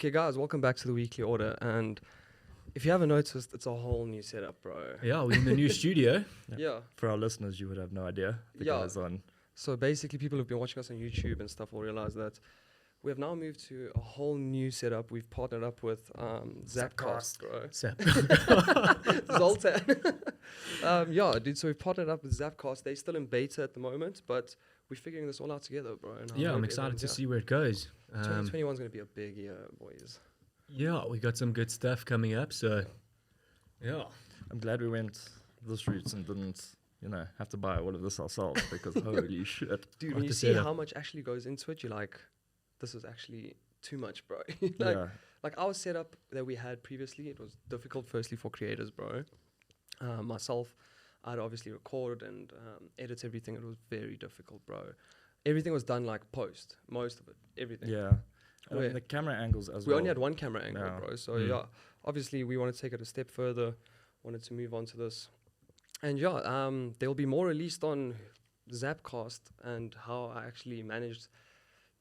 Okay, guys, welcome back to the Weekly Order. And if you haven't noticed, it's a whole new setup, bro. Yeah, we're in the new studio. Yeah. For our listeners, you would have no idea. The Yeah. guys on. So basically, people who've been watching us on YouTube and stuff will realize that we have now moved to a whole new setup. We've partnered up with ZapCast, bro. Zoltan. Yeah, dude. So we've partnered up with ZapCast. They're still in beta at the moment, but we're figuring this all out together, bro. And I Yeah, hope I'm excited everyone's- to see where it goes. 2021 is going to be a big year, boys. Yeah, we got some good stuff coming up. So, yeah. I'm glad we went this route and didn't, have to buy all of this ourselves because holy shit. Dude, What when you the see setup. how much actually goes into it, you're like, this is actually too much, bro. Yeah. Like our setup that we had previously, it was difficult firstly for creators, bro. Myself, I'd obviously record and edit everything. It was very difficult, bro. Everything was done like post, most of it, everything. Yeah. And the camera angles as We well. only had one camera angle, Yeah. bro. So yeah, obviously we wanted to take it a step further, wanted to move on to this. And yeah, there'll be more released on ZapCast and how I actually managed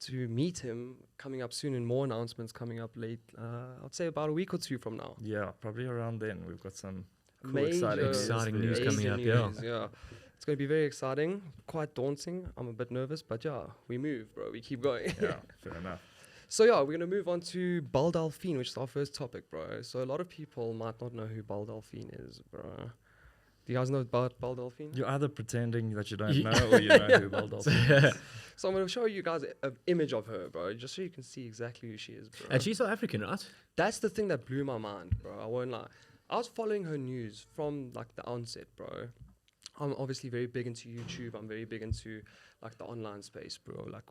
to meet him coming up soon, and more announcements coming up late. I'd say about a week or two from now. Yeah, probably around then. We've got some cool, Major- Exciting news major coming up, news, yeah. It's going to be very exciting, quite daunting. I'm a bit nervous, but yeah, we move, bro. We keep going. Yeah, fair enough. So yeah, we're going to move on to Belle Delphine, which is our first topic, bro. So a lot of people might not know who Belle Delphine is, bro. Do you guys know about Belle Delphine? You're either pretending that you don't know or you know who Belle Delphine is. So I'm going to show you guys an image of her, bro, just so you can see exactly who she is, bro. And she's South African, right? That's the thing that blew my mind, bro. I won't lie. I was following her news from like the onset, bro. I'm obviously very big into YouTube. I'm very big into like the online space, bro. Like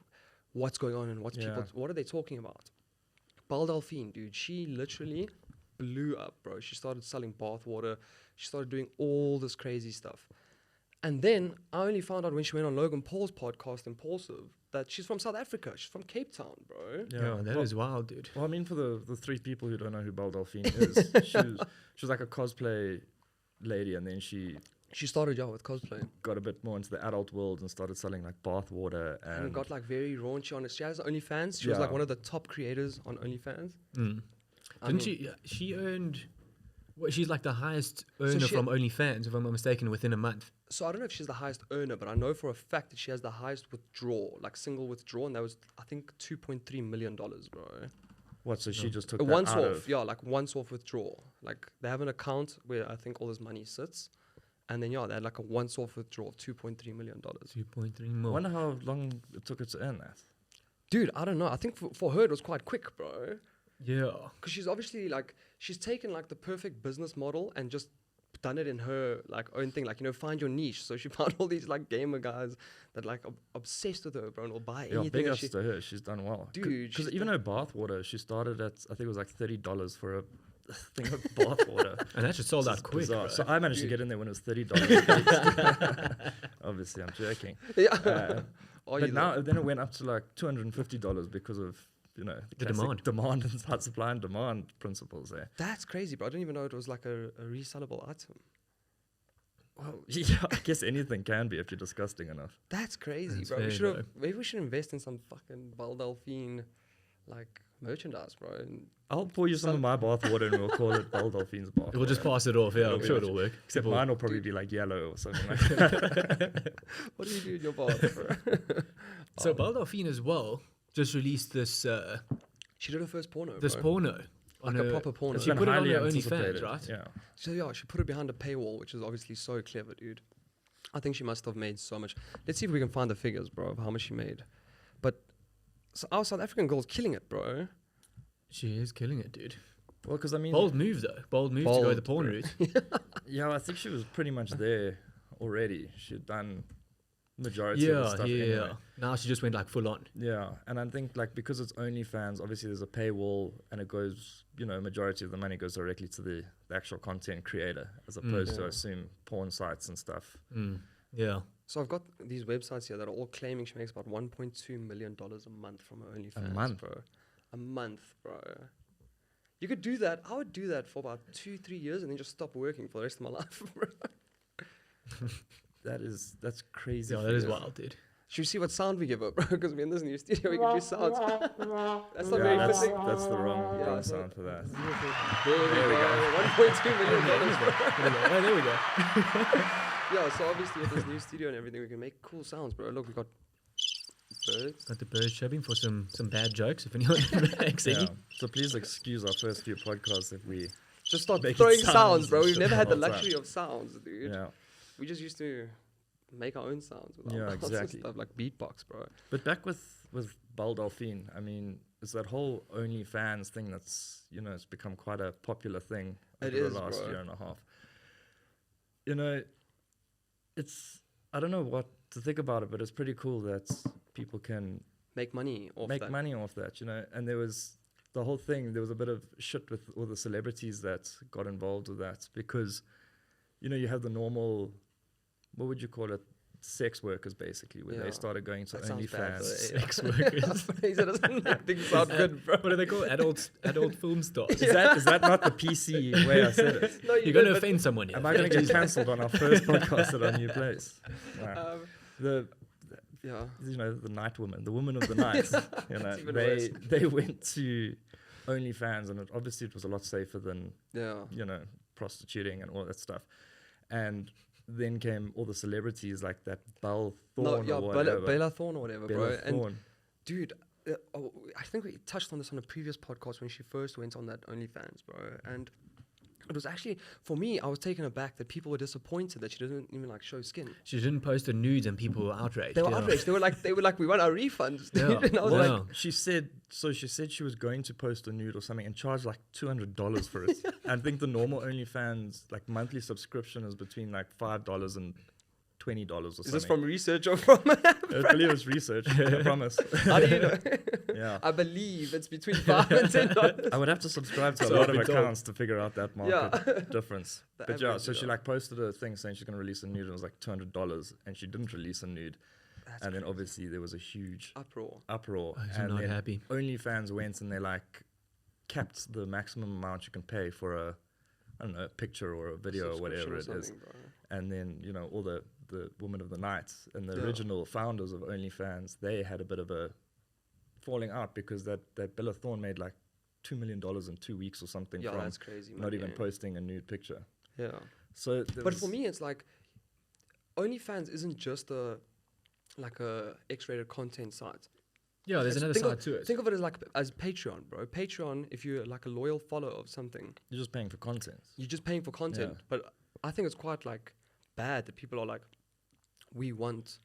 what's going on and what are they talking about? Belle Delphine, dude, she literally blew up, bro. She started selling bath water. She started doing all this crazy stuff. And then I only found out when she went on Logan Paul's podcast, Impulsive, that she's from South Africa. She's from Cape Town, bro. Yeah, that is wild, dude. Well, I mean, for the three people who don't know who Belle Delphine is, she was like a cosplay lady, and then she started with cosplay. got a bit more into the adult world and started selling like bath water And and got like very raunchy on it. She has OnlyFans. She was like Yeah. one of the top creators on OnlyFans. She earned... Well, she's like the highest earner she- from OnlyFans, if I'm not mistaken, within a month. So I don't know if she's the highest earner, but I know for a fact that she has the highest withdrawal, like single withdrawal, and that was I think $2.3 million, bro. what? So she just took A that once out off, of, yeah, like once off withdrawal. Like they have an account where I think all this money sits, and then they had like a once off withdrawal of $2.3 million. 2.3 I more. wonder how long it took her to earn that. Dude, I don't know. I think for her it was quite quick, bro. Yeah. Because she's obviously like she's taken like the perfect business model and just done it in her like own thing, like find your niche. So she found all these like gamer guys that like obsessed with her, bro, and will buy Yeah, anything. big that ups she, to her. She's done well. Dude, Because she's even her bath water, she started at, I think it was like $30 for a thing of bath water. And that just sold Which out is quick, bizarre. bro. So I managed to get in there when it was $30. Obviously, I'm joking. yeah. Are But you now, then it went up to like $250 because of, the classic demand and supply and demand principles there. That's crazy, bro. I didn't even know it was like a resellable item. Well, yeah, I guess anything can be if you're disgusting enough. That's crazy, That's bro. fair, Maybe we should invest in some fucking Belle Delphine like merchandise, bro. And I'll pour you some of my bath water and we'll call it Belle Delphine's bath We'll just water. pass it off, yeah. It'll I'm be sure much- it'll work. Except we'll- mine will probably be like yellow or something like that. what do you do in your bath, bro? So Belle Delphine as well just released this She did her first porno, this bro. porno. Like a proper porno. It's She been put it on highly her anticipated, OnlyFans, right? Yeah. So yeah, she put it behind a paywall, which is obviously so clever, dude. I think she must have made so much. Let's see if we can find the figures, bro, of how much she made. But so our South African girl's killing it, bro. She is killing it, dude. Well, because I mean, Bold move, though. Bold move to go Bold, the porn bro. route. yeah, I think she was pretty much there already. She'd done majority of the stuff anyway. Now she just went like full on. Yeah, and I think like because it's OnlyFans, obviously there's a paywall, and it goes, majority of the money goes directly to the actual content creator, as opposed to, I assume, porn sites and stuff. Yeah. So I've got these websites here that are all claiming she makes about $1.2 million a month from her OnlyFans, month? bro. A month, bro. You could do that. I would do that for about 2-3 years and then just stop working for the rest of my life, bro. That's crazy. Yeah, that is figures. wild, dude. Should we see what sound we give her, bro? Because we're in this new studio, we can do sounds. That's not very that's, fitting. that's the wrong Yeah, sound for that. There we go. $1.2 million, bro. Oh, there we go. Yeah, so obviously with this new studio and everything, we can make cool sounds, bro. Look, we got birds. Got the birds chirping for some bad jokes, if anyone makes any. Yeah. So please excuse our first few podcasts if we Just start Making throwing sounds sounds, and bro. We've shit never had the all the time. luxury of sounds, dude. yeah. We just used to make our own sounds with our Yeah, mouths and exactly. stuff, like beatbox, bro. But back with Belle Delphine, I mean, it's that whole OnlyFans thing that's, you know, it's become quite a popular thing It over is, the last bro. year and a half. You know, it's, I don't know what to think about it, but it's pretty cool that people can Make money off make that. money off that, you know. And there was the whole thing, there was a bit of shit with all the celebrities that got involved with that because, you know, you have the normal, what would you call it? Sex workers, basically, where Yeah. they started going to That sounds bad, OnlyFans. though. Sex workers. He said that didn't sound good, bro. What are they called? Adult film stars. Is that not the PC way I said it? No, You're going to did, offend someone here. Am I going to get cancelled on our first podcast at our new place? but, Wow. The yeah. you know, the night woman, the woman of the night. You know, It's even worse. they went to OnlyFans, and obviously it was a lot safer than, Yeah. you know, prostituting and all that stuff. And then came all the celebrities like that Belle No, Thorne yeah, or whatever. Bella Thorne or whatever, Bella bro. And Thorne. dude, I think we touched on this on a previous podcast when she first went on that OnlyFans, bro. And it was actually, for me, I was taken aback that people were disappointed that she didn't even like show skin. She didn't post the nudes and people were outraged. They were yeah. outraged. They were like, we want our refunds, dude. Yeah. And I was Well, like, yeah. She said she was going to post a nude or something and charge like $200 for it. And I think the normal OnlyFans like monthly subscription is between like $5 and $20 or something. is this from research or from? I believe it's research. I promise. How do you know? Yeah. I believe it's between $5 and $10. I would have to subscribe to a So lot I've of been told. accounts to figure out that market Yeah. difference. The But yeah, average, so she yeah. like posted a thing saying she's going to release a nude and it was like $200 and she didn't release a nude. That's And then obviously there was a huge uproar. uproar. Oh, so and not then happy. OnlyFans went and they like capped the maximum amount you can pay for a, I don't know, a picture or a video or whatever it Subscription is. something, bro. And then, you know, all the women of the night and the Yeah. original founders of OnlyFans, they had a bit of a falling out because that Bella Thorne made like $2 million in 2 weeks or something Yeah, from that's crazy. not man, even yeah. posting a nude picture. Yeah. So, But for me, it's like OnlyFans isn't just a X-rated content site. Yeah, there's It's- another think side of- to it. Think of it as Patreon, bro. Patreon, if you're like a loyal follower of something, you're just paying for content. you're just paying for content. Yeah. But I think it's quite like bad that people are like, we want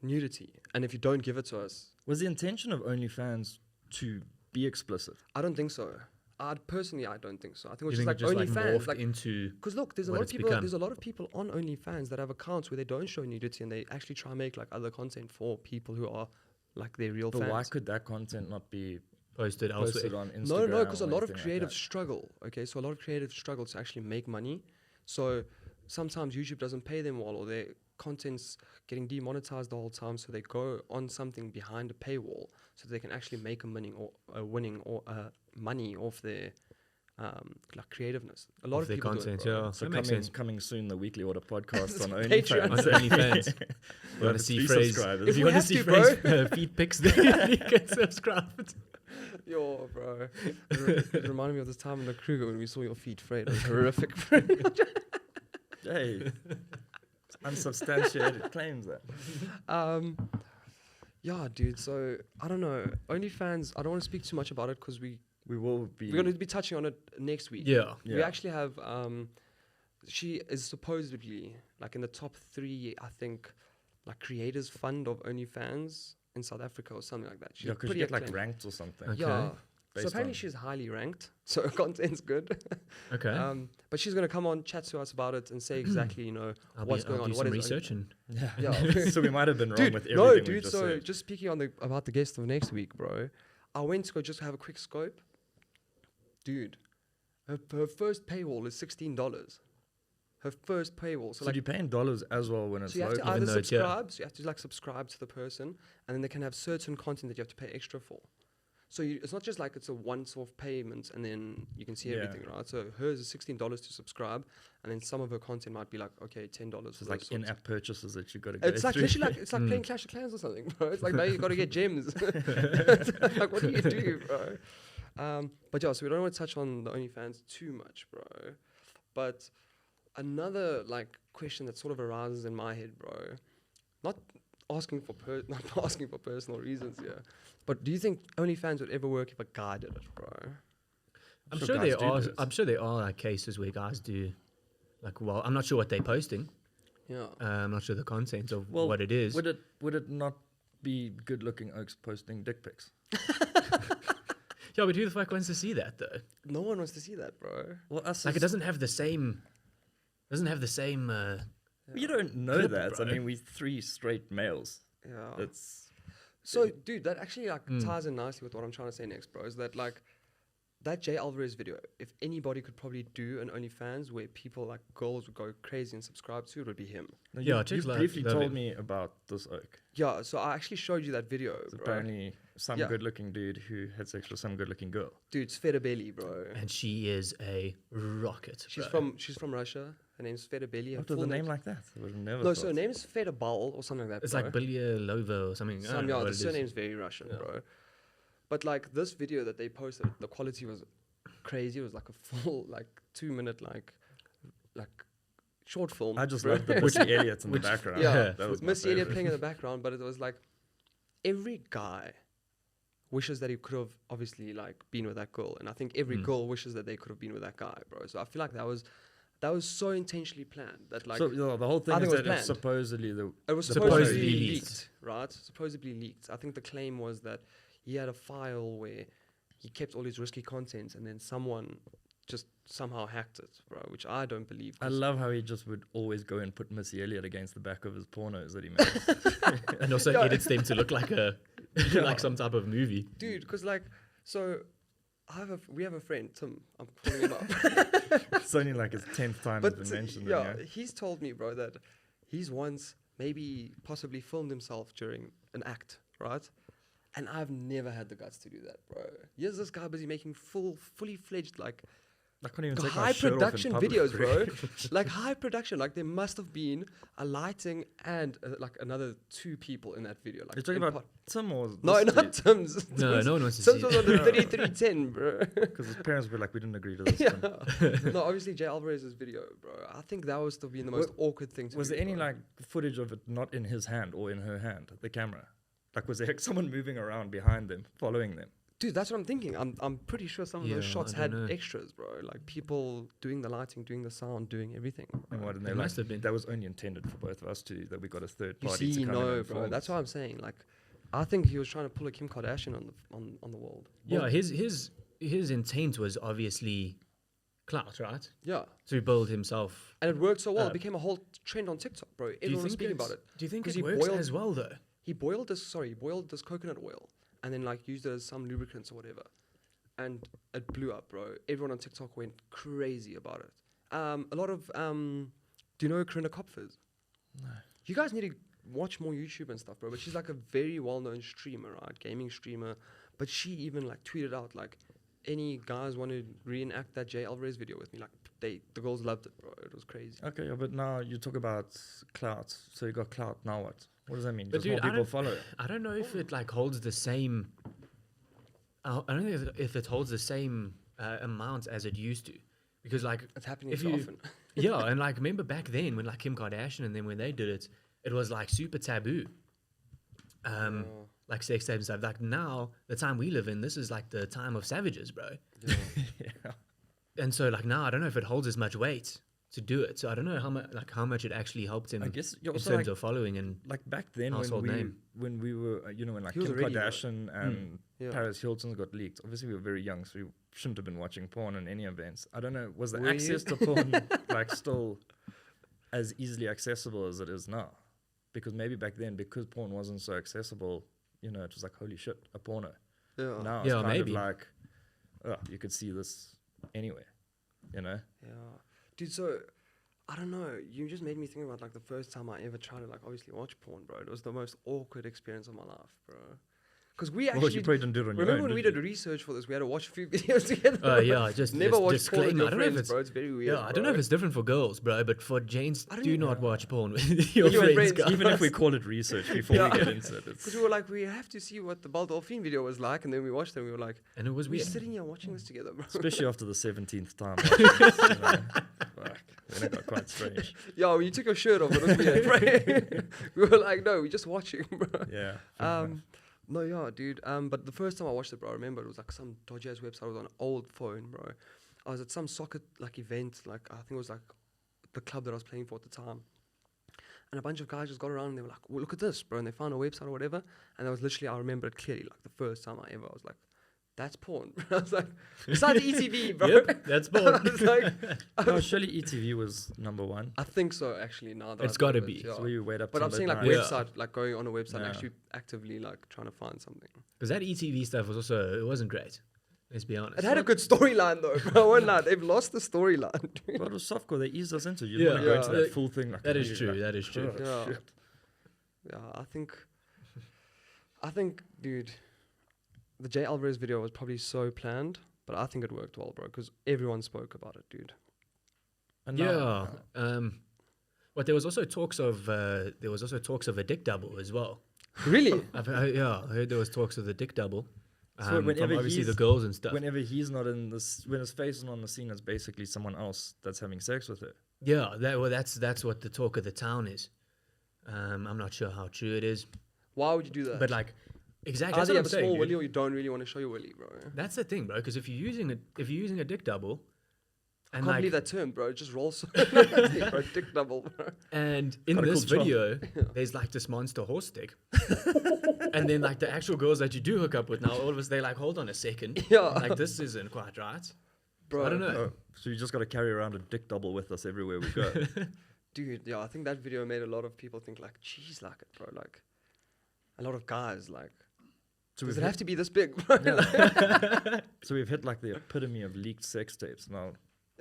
nudity, and if you don't give it to us, Was the intention of OnlyFans to be explicit? I don't think so. I don't think so. I think You it's think just it like just like OnlyFans, morphed like into because look, there's a what lot of it's people. become. There's a lot of people on OnlyFans that have accounts where they don't show nudity and they actually try and make like other content for people who are like their real But fans. why could that content not be posted posted elsewhere. on Instagram? No, because a or lot of anything like creatives that? struggle. Okay, so a lot of creatives struggle to actually make money. So sometimes YouTube doesn't pay them well, or their content's getting demonetized the whole time. So they go on something behind a paywall, so they can actually make money off their like creativeness. A lot Of of their people content, do it, bro. yeah. So That makes sense. coming soon, the Weekly Order podcast on Patreon. OnlyFans. On OnlyFans. You want Level to see 3 Frey's, subscribers. if you we want to have see to, Frey's feed pics, then you can subscribe. Yo, bro. It reminded me of this time in the Kruger when we saw your feet frayed. It was horrific. Hey, unsubstantiated claims that. Yeah, dude. So I don't know. OnlyFans. I don't want to speak too much about it because We will be. we're going to be touching on it next week. Yeah. We actually have. She is supposedly like in the top 3, I think, like creators fund of OnlyFans in South Africa or something like that. She's Yeah, because you pretty get like acclaimed. ranked or something. Okay. Yeah. So based apparently on- she's highly ranked. So her content's good. Okay. But she's going to come on, chat to us about it, and say exactly, you know, what's going on. Do What some is research and Yeah. Yeah. So we might have been wrong Dude, with everything no, we dude. just So said. just speaking on about the guest of next week, bro. I went to go just have a quick scope. Dude, her first paywall is $16. Her first paywall. So So like, you pay in dollars as well when it's so you have to local. either Even though it's- yeah. subscribe. So you have to like subscribe to the person, and then they can have certain content that you have to pay extra for. So it's not just like it's a once-off payment and then you can see Yeah. everything, right? So hers is $16 to subscribe, and then some of her content might be like, okay, $10. So for it's like those sorts. in-app purchases that you got to go It's like through. literally like it's like playing Clash of Clans or something, bro. It's like now you got to get gems. Like what do you do, bro? But yeah, so we don't want to touch on the OnlyFans too much, bro. But another like question that sort of arises in my head, bro. Not asking for not asking for personal reasons here, but do you think OnlyFans would ever work if a guy did it, bro? I'm Sure sure guys there do are. do it. I'm sure there are like cases where guys do, like, well, I'm not sure what they're posting. Yeah. I'm not sure the content of Well, what it is. Would it not be good-looking oaks posting dick pics? Yeah, but who the fuck wants to see that though? No one wants to see that, bro. Well, us Like, it as- doesn't have the same. Doesn't have the same. You don't know Clip, that. bro. I mean, we 3 straight males. Yeah. It's So, dude, that actually like ties in nicely with what I'm trying to say next, bro. Is that like that Jay Alvarez video? If anybody could probably do an OnlyFans where people like girls would go crazy and subscribe to, it would be him. no, Yeah, you chicks love- briefly love told it. me about this oak. Yeah. So I actually showed you that video, It's bro. apparently some Yeah. good-looking dude who had sex with some good-looking girl. Dude, it's Feta Belly, bro. And she is a rocket. She's bro. from Russia. Her name's Feta Belly. Her What was full a name like that? I would have never No, thought. so her name's Feta Bal or something like that. It's bro. like Bilyalova or something. I don't Some, know yeah, what the it is. surname's very Russian, Yeah. bro. But like this video that they posted, the quality was crazy. It was like a full like 2-minute like short film. I just bro. love the Missy Elliott in the background. Yeah, that was my Missy Elliott favorite. playing in the background, but it was like every guy wishes that he could have obviously like been with that girl, and I think every girl wishes that they could have been with that guy, bro. So I feel like that was so intentionally planned that like So the whole thing I is think it was that it's planned. supposedly the it was supposedly supposedly leaked. leaked, right? Supposedly leaked. I think the claim was that he had a file where he kept all his risky content, and then someone just somehow hacked it, bro. Which I don't believe. I 'cause- love how he just would always go and put Missy Elliott against the back of his pornos that he made. And also Yeah. edits them to look like a like some type of movie. dude. Because like, so we have a friend Tim. I'm calling him up. It's only like his 10th time But he's been mentioned. yeah, Yeah. he's told me, bro, that he's once maybe possibly filmed himself during an act, right? And I've never had the guts to do that, bro. Here's this guy busy making fully fledged like I couldn't even take my high shirt off in production public, videos, bro. Like high production. Like there must have been a lighting and like another 2 people in that video. Like You're talking in about part- Tim or no, this not Tim's. No, Tim's- no one wants to Tim's see was it. on the 3310, bro. Because his parents were like, we didn't agree to this. Yeah. Tim. No, obviously Jay Alvarez's video, bro. I think that was still being the most awkward thing to Was do. there any bro. like footage of it not in his hand or in her hand, the camera? Like, was there someone moving around behind them, following them? Dude, that's what I'm thinking. I'm pretty sure some of those Yeah, shots I had don't know. extras, bro. Like people doing the lighting, doing the sound, doing everything. And what? And they It like, must have been. that was only intended for both of us to, that we got a third You party see, to come in no, and bro. film That's it. what I'm saying. Like, I think he was trying to pull a Kim Kardashian on the world. Yeah, his intent was obviously clout, right? Yeah, To build himself. and it worked so well. Uh, It became a whole trend on TikTok, bro. Do you Everyone was think speaking about it's- it. Do you think 'Cause it he works boiled- as well though? He boiled this coconut oil and then like used it as some lubricants or whatever, and it blew up, bro. Everyone on TikTok went crazy about it. A lot of do you know Corinna Kopfers? No. You guys need to watch more YouTube and stuff, bro. But she's like a very well-known streamer, right? Gaming streamer. But she even like tweeted out like, any guys want to reenact that Jay Alvarez video with me? Like the girls loved it, bro. It was crazy. Okay, yeah, but now you talk about clout. So you got clout, now what? What does that mean? But Just dude, more I people don't- follow it? I don't know if it like holds the same. I don't think if it holds the same amount as it used to, because like It's happening If so you- often. yeah, and like remember back then when like Kim Kardashian and then when they did it, it was like super taboo. Yeah. Like sex tapes and stuff. Like now, the time we live in, this is like the time of savages, bro. Yeah. Yeah. And so like now, I don't know if it holds as much weight to do it. So I don't know how much it actually helped him I guess you in also terms like, of following and like back then household name. when we were, when like He was Kim already, Kardashian and Yeah. Paris Hilton got leaked. Obviously, we were very young, so we shouldn't have been watching porn in any events. I don't know, was the Were you? access to porn like still as easily accessible as it is now? Because maybe back then, because porn wasn't so accessible, it was like, holy shit, a porno. Yeah. Now it's Yeah, kind maybe. of like, you could see this anywhere, Yeah. Dude, so I don't know. You just made me think about like the first time I ever tried to like obviously watch porn, bro. It was the most awkward experience of my life, bro. Because we Well, actually you probably didn't do it on your remember own. when we did did research for this, we had to watch a few videos together. Yeah, just never watch porn with disclaimer. your I don't know if friends, it's bro. It's very weird. yeah, I don't know if it's different for girls, bro, but for gents, I don't do even- not watch porn with your Your friends. friends, guys. Even if we call it research before we get into it. Because we were like, we have to see what the Belle Delphine video was like, and then we watched it. and We were like, And it was we're weird. sitting here watching this together, bro. Especially after the 17th time. Fuck, then it got quite strange. Yeah, when you took your shirt off, it was weird, right? We were like, no, we're just watching, bro. Yeah. No, yeah, dude. But the first time I watched it, bro, I remember it was like some dodgy ass website. It was on an old phone, bro. I was at some soccer like event, like I think it was like the club that I was playing for at the time. And a bunch of guys just got around and they were like, well, look at this, bro. And they found a website or whatever. And that was literally, I remember it clearly, like the first time I was like, that's porn. I was like, besides ETV, bro. Yep, that's I porn. was like, No, surely ETV was number one. I think so, actually. Now that It's I think gotta of it, be. yeah. So we wait up But till I'm saying like midnight. Yeah. website, like going on a website, Yeah. actually actively like trying to find something. Because that ETV stuff was also, it wasn't great. Let's be honest. It had a good storyline though, bro. I won't lie, they've lost the storyline. dude. But it was softcore. They eased us into it. You Yeah. want to go into Yeah. that full thing. Like, That oh, is you're true. like, That is true. oh, Yeah. shit. Yeah, I think, dude, the Jay Alvarez video was probably so planned, but I think it worked well, bro, because everyone spoke about it, dude. And Yeah. now- But there was also talks of a dick double as well. Really? I heard there was talks of the dick double. So whenever from obviously he's- the girls and stuff. Whenever he's not in this, when his face is not on the scene, it's basically someone else that's having sex with her. Yeah, that's what the talk of the town is. I'm not sure how true it is, Why would you do that? but like exactly. Either That's you what I'm have a saying. small dude. willy or you don't really want to show your willy, bro. That's the thing, bro. Because if you're using a dick double, I and can't like believe that term, bro. It just rolls so bro, dick double, bro. and in Got a this cool job. video, there's like this monster horse dick, and then like the actual girls that you do hook up with now, all of us they like hold on a second, Yeah. like this isn't quite right. Bro, I don't know. Oh, so you just got to carry around a dick double with us everywhere we go. dude, yeah, I think that video made a lot of people think like, geez, like it, bro. Like, a lot of guys, like, So does we've it have to be this big, bro? So we've hit like the epitome of leaked sex tapes now.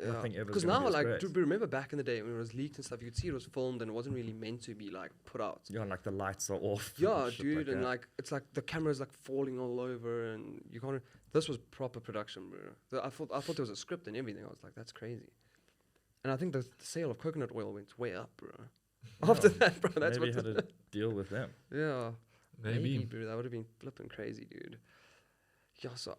Nothing ever. Because now, like, do you remember back in the day when it was leaked and stuff, you could see it was filmed and it wasn't really meant to be like put out. yeah, like the lights are off. Yeah, and shit dude, and that. like it's like the camera's like falling all over, and you can't. This was proper production, bro. I thought there was a script and everything. I was like, that's crazy. And I think the sale of coconut oil went way up, bro. After that, bro, that's maybe what. had to deal with them. Yeah, Maybe. bro. That would have been flipping crazy, dude. Yeah, so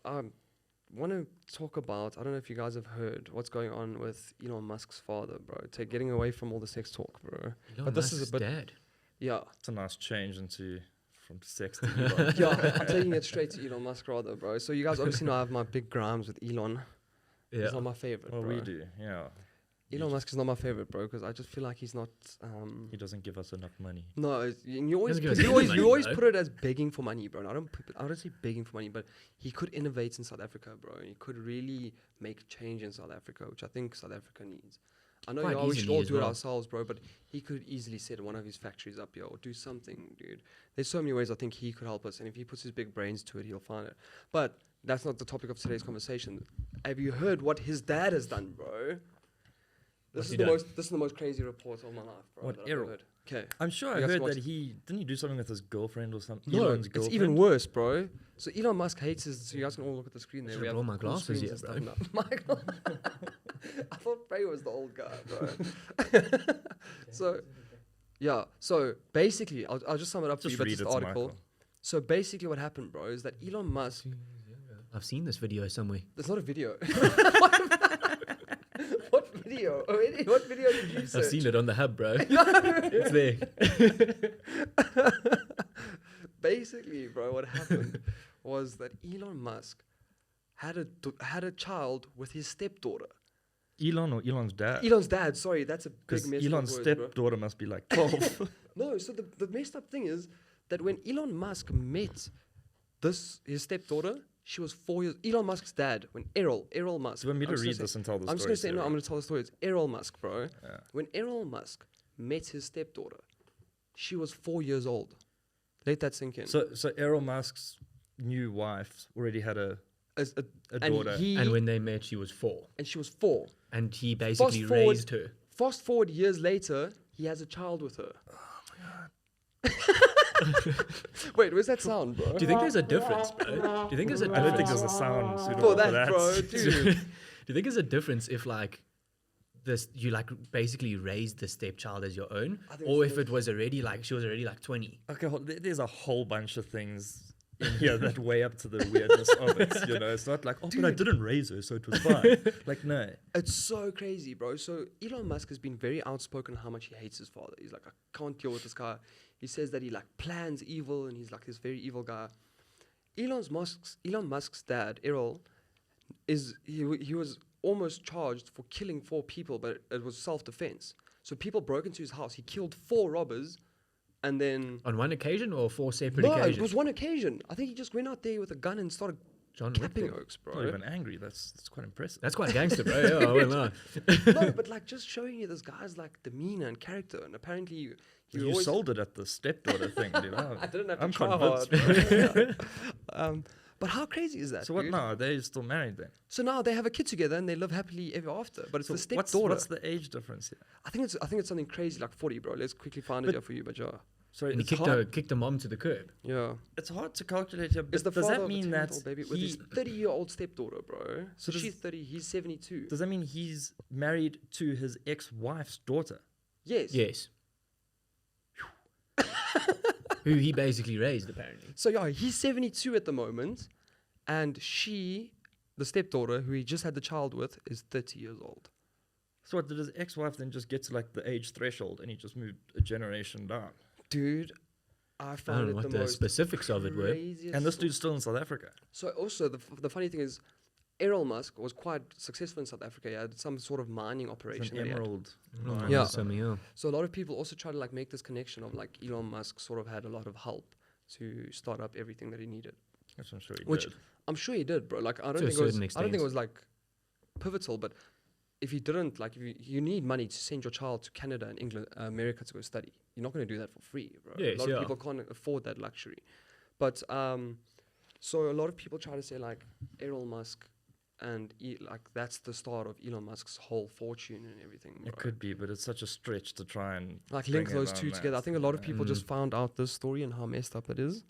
want to talk about. I don't know if you guys have heard what's going on with Elon Musk's father, bro. Getting away from all the sex talk, bro. Elon this is a Musk's bit- dad. Yeah, It's a nice change from sex to Elon. yeah. I'm taking it straight to Elon Musk, rather, bro. So you guys obviously know I have my big grams with Elon. Yeah. He's not my favorite, Well, bro. we do, yeah. Elon Musk is not my favorite, bro, because I just feel like he's not. He doesn't give us enough money. No, and you always Doesn't give us put, any money, you always bro. put it as begging for money, bro. And I don't say begging for money, but he could innovate in South Africa, bro. He could really make change in South Africa, which I think South Africa needs. I know Quite we should easily all as do it well. ourselves, bro, but he could easily set one of his factories up here or do something, dude. There's so many ways I think he could help us, and if he puts his big brains to it, he'll find it. But that's not the topic of today's conversation. Have you heard what his dad has done, bro? What's This he done? is the most crazy report of my life, bro. What, that I've ever Errol? heard. Okay. I'm sure You I guys heard watch- that didn't he do something with his girlfriend or something? No, Elon's it's girlfriend? even worse, bro. So Elon Musk hates his. So you guys can all look at the screen there. Should've We have brought my cool glasses screens here, and bro. stuff now. Michael, I thought Frey was the old guy, bro. So, yeah. So basically, I'll just sum it up for you. Just But read it's it the to article. Michael. So basically, what happened, bro, is that Elon Musk. I've seen this video somewhere. There's not a video. What video? Oh, what video did you search? I've seen it on the hub, bro. It's there. Basically, bro, what happened was that Elon Musk had a child with his stepdaughter. Elon or Elon's dad? Elon's dad, sorry, that's a big Because mess. Elon's of words, bro. stepdaughter must be like 12. No, so the messed up thing is that when Elon Musk met his stepdaughter, she was 4 years. Elon Musk's dad, when Errol Musk. Do you want me I'm to just read gonna this and tell the I'm just story? gonna say no. I'm gonna tell the story. It's Errol Musk, bro. Yeah. When Errol Musk met his stepdaughter, she was 4 years old. Let that sink in. So Elon Musk's new wife already had a and daughter. And when they met, she was 4. and she was 4. And he basically Fast forward- raised her. Fast forward years later, he has a child with her. Wait, where's that sound, bro? Do you think there's a difference, bro? Do you think there's a I don't think difference? there's a sound suitable For that, bro, Do dude. you think there's a difference if like this you like basically raised the stepchild as your own, I think or it's if it was already like she was already like 20? Okay, there's a whole bunch of things in here that weigh up to the weirdness of it. You know, it's not like, oh, but I didn't raise her, so it was fine. Like, no. It's so crazy, bro. So Elon Musk has been very outspoken on how much he hates his father. He's like, I can't deal with this guy. He says that he like plans evil and he's like this very evil guy. Elon Musk's dad, Errol, he was almost charged for killing 4 people, but it was self-defense. So people broke into his house. He killed 4 robbers, and then On one occasion or 4 separate no, occasions? it was one occasion. I think he just went out there with a gun and started John capping Wick. oaks, Not bro. even angry. That's quite impressive. That's quite gangster, bro. Yeah, I won't lie. No, but like just showing you this guy's like demeanor and character, and apparently he You always sold it at the stepdaughter thing, dude. Oh, I didn't have to I'm try convinced. hard. Bro. But how crazy is that? So what dude? now? Are they still married then? So now they have a kid together and they live happily ever after. But it's So the stepdaughter. what's the age difference here? I think it's something crazy like 40, bro. Let's quickly find it But- here for you, but yeah. Sorry, And he kicked the mom to the curb. Yeah. it's hard to calculate here. Is But the does father that of a mean 10-year-old that baby with his 30-year-old stepdaughter, bro? So does- she's 30, he's 72. does that mean he's married to his ex-wife's daughter? Yes. Yes. Who he basically raised, apparently. So yeah, he's 72 at the moment, and she, the stepdaughter, who he just had the child with, is 30 years old. So what, did his ex-wife then just get to like the age threshold and he just moved a generation down? Dude, I I found don't know it what the the most specifics of it were. craziest And this story. dude's still in South Africa. So also the funny thing is, Elon Musk was quite successful in South Africa. He had some sort of mining He's operation. an that he had. emerald. Oh, Yeah. something else. So a lot of people also try to like make this connection of like Elon Musk sort of had a lot of help to start up everything that he needed. Which I'm sure he Which did. I'm sure he did, bro. Like I don't To a think it was. certain I don't think extent. it was like pivotal, but if you didn't like, if you need money to send your child to Canada and England, America to go study, you're not going to do that for free, bro. Yes, a lot yeah. of people can't afford that luxury. But so a lot of people try to say like Elon Musk and like that's the start of Elon Musk's whole fortune and everything. Bro. It could be, but it's such a stretch to try and Like bring link those it two on together. I that. think a lot of Yeah. people just found out this story and how messed up it is,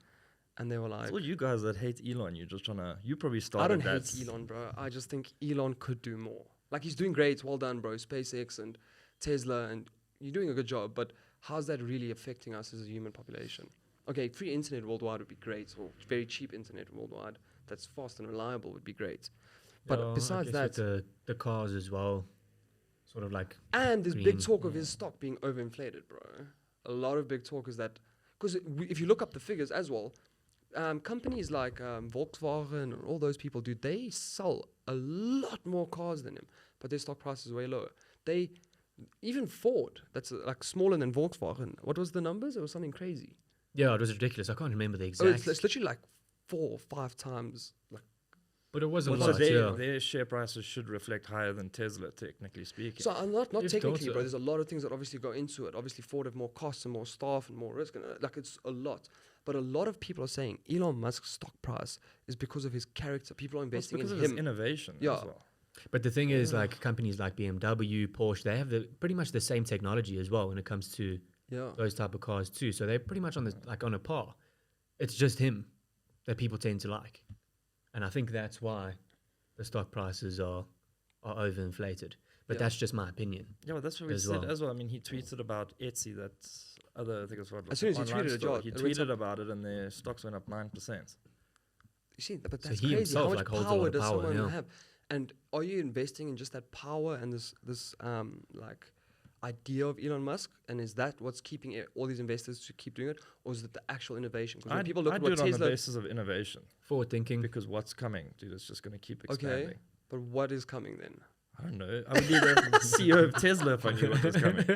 and they were like, It's all you guys that hate Elon. You're just trying to. You probably started I don't that. hate Elon, bro. I just think Elon could do more. Like he's doing great, well done, bro. SpaceX and Tesla, and you're doing a good job. But how's that really affecting us as a human population? Okay, free internet worldwide would be great, or very cheap internet worldwide that's fast and reliable would be great. But Yeah, I besides guess that, with the cars as well, sort of like and there's big green, talk of his stock being overinflated, bro. A lot of big talk is that because if you look up the figures as well, companies like Volkswagen and all those people, dude, they sell a lot more cars than him, but their stock price is way lower. Even Ford, that's like smaller than Volkswagen. What was the numbers? It was something crazy. yeah, it was ridiculous. I can't remember the Oh, exact, it's literally like 4 or 5 times. Like, but it was a Well, lot. so Yeah. their share prices should reflect higher than Tesla, technically speaking. so I'm not If technically, don't, bro. There's a lot of things that obviously go into it. Obviously, Ford have more costs and more staff and more risk, and like it's a lot. But a lot of people are saying Elon Musk's stock price is because of his character. People are Well, it's investing because in of his him. innovation Yeah. as well. But the thing is, like companies like BMW, Porsche, they have pretty much the same technology as well when it comes to Yeah. those type of cars too. So they're pretty much on on a par. It's just him that people tend to like, and I think that's why the stock prices are overinflated. But Yeah. that's just my opinion. Yeah, well, that's what we As said well. as well. I mean, he tweeted about Etsy, that other, I think it was what, As soon as he online tweeted it, store. yeah, He it went tweeted about it and their stocks went up 9%. You see, but So that's he crazy. himself, How much like, holds a power lot of does power, someone yeah. have? And are you investing in just that power and this like idea of Elon Musk? And is that what's keeping all these investors to keep doing it, or is it the actual innovation? Because when people look I at do what it on the Tesla, basis of innovation Forward thinking. because what's coming, dude, it's just going to keep Okay. expanding. but what is coming then? I don't know. I would be the CEO of Tesla if I knew what was coming.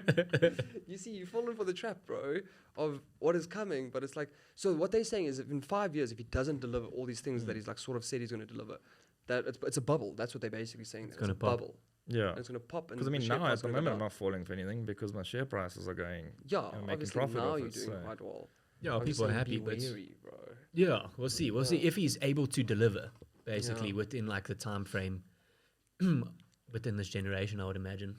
You see, you've fallen for the trap, bro, of what is coming. But it's like, so what they're saying is, if in 5 years, if he doesn't deliver all these things that he's like sort of said he's going to deliver, that it's a bubble. That's what they're basically saying. It's gonna a pop. bubble. Yeah. And it's going to pop. Because I mean, now at the moment, I'm not falling for anything because my share prices are going. Yeah, I'm making obviously profit now off you're it, doing so- quite well. Yeah, I'm just people are saying happy, be but wary, bro. yeah, we'll see. We'll see Yeah. if he's able to deliver basically Yeah. within like the time frame within this generation. I would imagine.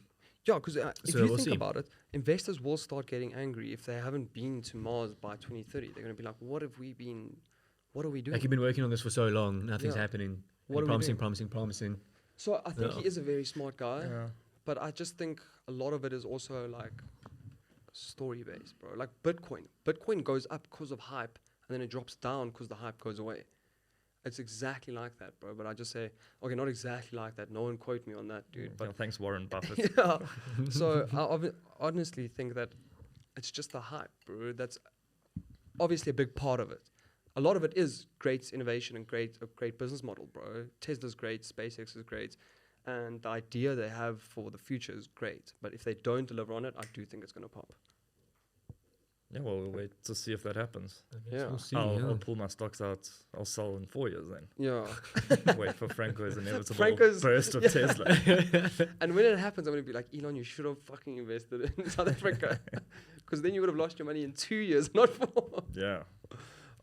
Yeah, because if So you we'll think see. about it, investors will start getting angry if they haven't been to Mars by 2030. They're going to be like, what have we been, what are we doing? Like, you've been working on this for so long, nothing's Yeah. happening. What And are we promising. doing? So I think he Yeah. is a very smart guy, Yeah. but I just think a lot of it is also like story based, bro. Like Bitcoin goes up because of hype, and then it drops down because the hype goes away. It's exactly like that, bro. But I just say, okay, not exactly like that. No one quote me on that, dude. But But thanks, Warren Buffett. yeah. So I honestly think that it's just the hype, bro. That's obviously a big part of it. A lot of it is great innovation and a great business model, bro. Tesla's great, SpaceX is great, and the idea they have for the future is great. But if they don't deliver on it, I do think it's going to pop. Yeah, well, we'll wait to see if that happens. I guess Yeah. we'll see. I'll pull my stocks out. I'll sell in 4 years then. Yeah. Wait for Franco's inevitable Franco's- burst of yeah. Tesla. And when it happens, I'm going to be like, Elon, you should have fucking invested in South Africa. Because then you would have lost your money in 2 years, not 4. Yeah.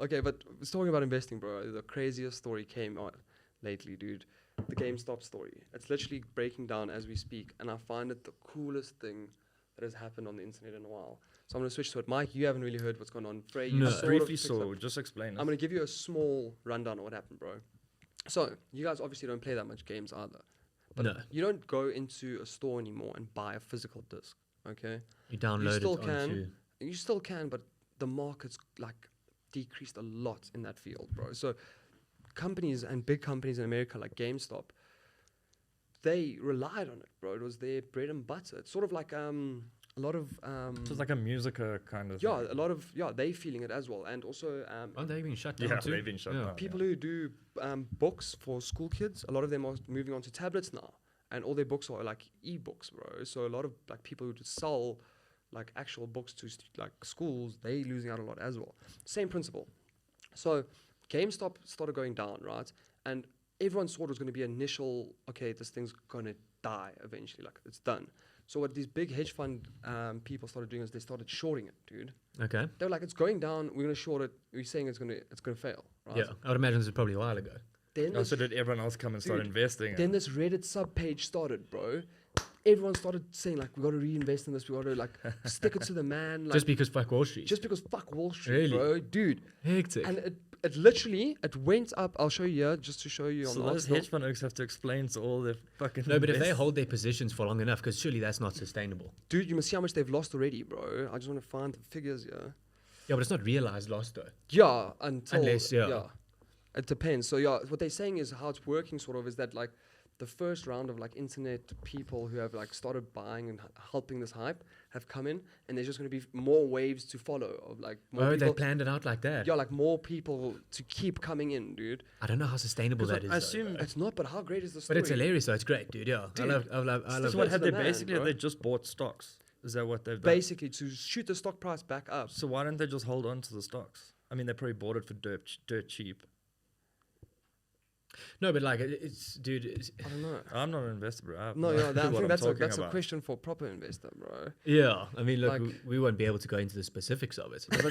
Okay, but talking about investing, bro, the craziest story came out lately, dude. The GameStop story. It's literally breaking down as we speak, and I find it the coolest thing that has happened on the internet in a while. So I'm going to switch to it. Mike, you haven't really heard what's going on. Frey, you No. sort of Briefly picked saw, up. just explain it. I'm going to give you a small rundown of what happened, bro. So, you guys obviously don't play that much games either. But No. you don't go into a store anymore and buy a physical disc, okay? You download still it can. onto... You still can, but the market's like decreased a lot in that field, bro. So companies and big companies in America like GameStop, they relied on it, bro. It was their bread and butter. It's sort of like a lot of So it's like a musica kind of yeah, thing. a lot of they feeling it as well, and also Aren't they being shut down Yeah, too? they've been shut down. people who do books for school kids. A lot of them are moving on to tablets now, and all their books are like e-books, bro. So a lot of like people who just sell like actual books to like schools, they losing out a lot as well. Same principle. So GameStop started going down, right? And everyone thought it was going to be initial, okay, this thing's going to die eventually, like it's done. So what these big hedge fund people started doing is they started shorting it, dude. Okay. They were like, it's going down, we're going to short it. We're saying it's going to fail, right? Yeah, I would imagine this was probably a while ago. Then Oh, this so did everyone else come and start Dude, investing? Then this Reddit sub page started, bro. Everyone started saying like, we got to reinvest in this. We got to like stick it to the man. Like, Just because fuck Wall Street. just because fuck Wall Street, Really? bro, dude. Hectic. And it literally went up. I'll show you here just to show you on so the those article. hedge fund oaks have to explain to all their fucking No, but if they investors. hold their positions for long enough, because surely that's not sustainable. Dude, you must see how much they've lost already, bro. I just want to find the figures here. Yeah, but it's not realized loss though. Yeah, until Unless, yeah. yeah, it depends. So yeah, what they're saying is how it's working, sort of, is that like the first round of like internet people who have like started buying and helping this hype have come in, and there's just going to be more waves to follow of like more Oh, they people. planned it out like that. Yeah, like more people to keep coming in, dude. I don't know how sustainable 'Cause that is. I though. assume It's not, but how great is the But story? it's hilarious though. It's great, dude. Yeah, Dude, I love So Stick what it had to they the man, basically? bro. They just bought stocks. Is that what they've done? Basically to shoot the stock price back up. So why don't they just hold on to the stocks? I mean, they probably bought it for dirt cheap. No, but like it's, dude. I don't know. I'm not an investor, bro. I have No, no yeah, clue I what think I'm that's talking a about. question for a proper investor, bro. Yeah, I mean, look, Like- we won't be able to go into the specifics of it. But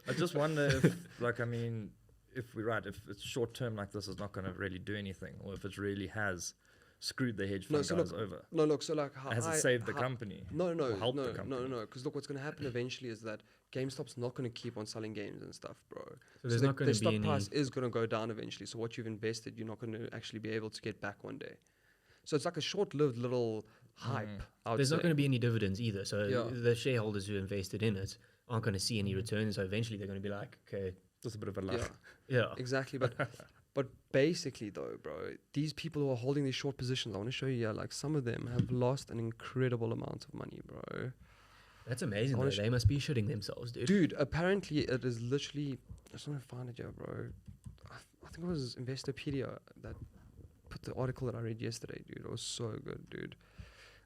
I just wonder if, like, I mean, if we're right, if it's short term like this is not going to really do anything, or if it really has screwed the hedge No, fund so guys look, over. No, look, so like how Has it saved the company? No, no, or helped the no, no, company? no. Because look, what's going to happen eventually is that GameStop's not going to keep on selling games and stuff, bro. So there's the, not going the to be stock any. price is going to go down eventually. So what you've invested, you're not going to actually be able to get back one day. So it's like a short-lived little hype. I would There's not say. going to be any dividends either. So Yeah. the shareholders who invested in it aren't going to see any returns. So eventually they're going to be like, okay, Just a bit of a Yeah, laugh. yeah, exactly. But basically, though, bro, these people who are holding these short positions, I want to show you. Yeah, like some of them have lost an incredible amount of money, bro. that's amazing. Though. Honestly- They must be shitting themselves, dude. Dude, apparently it is literally. I just want to find it here, bro. I think it was Investopedia that put the article that I read yesterday, dude. It was so good, dude.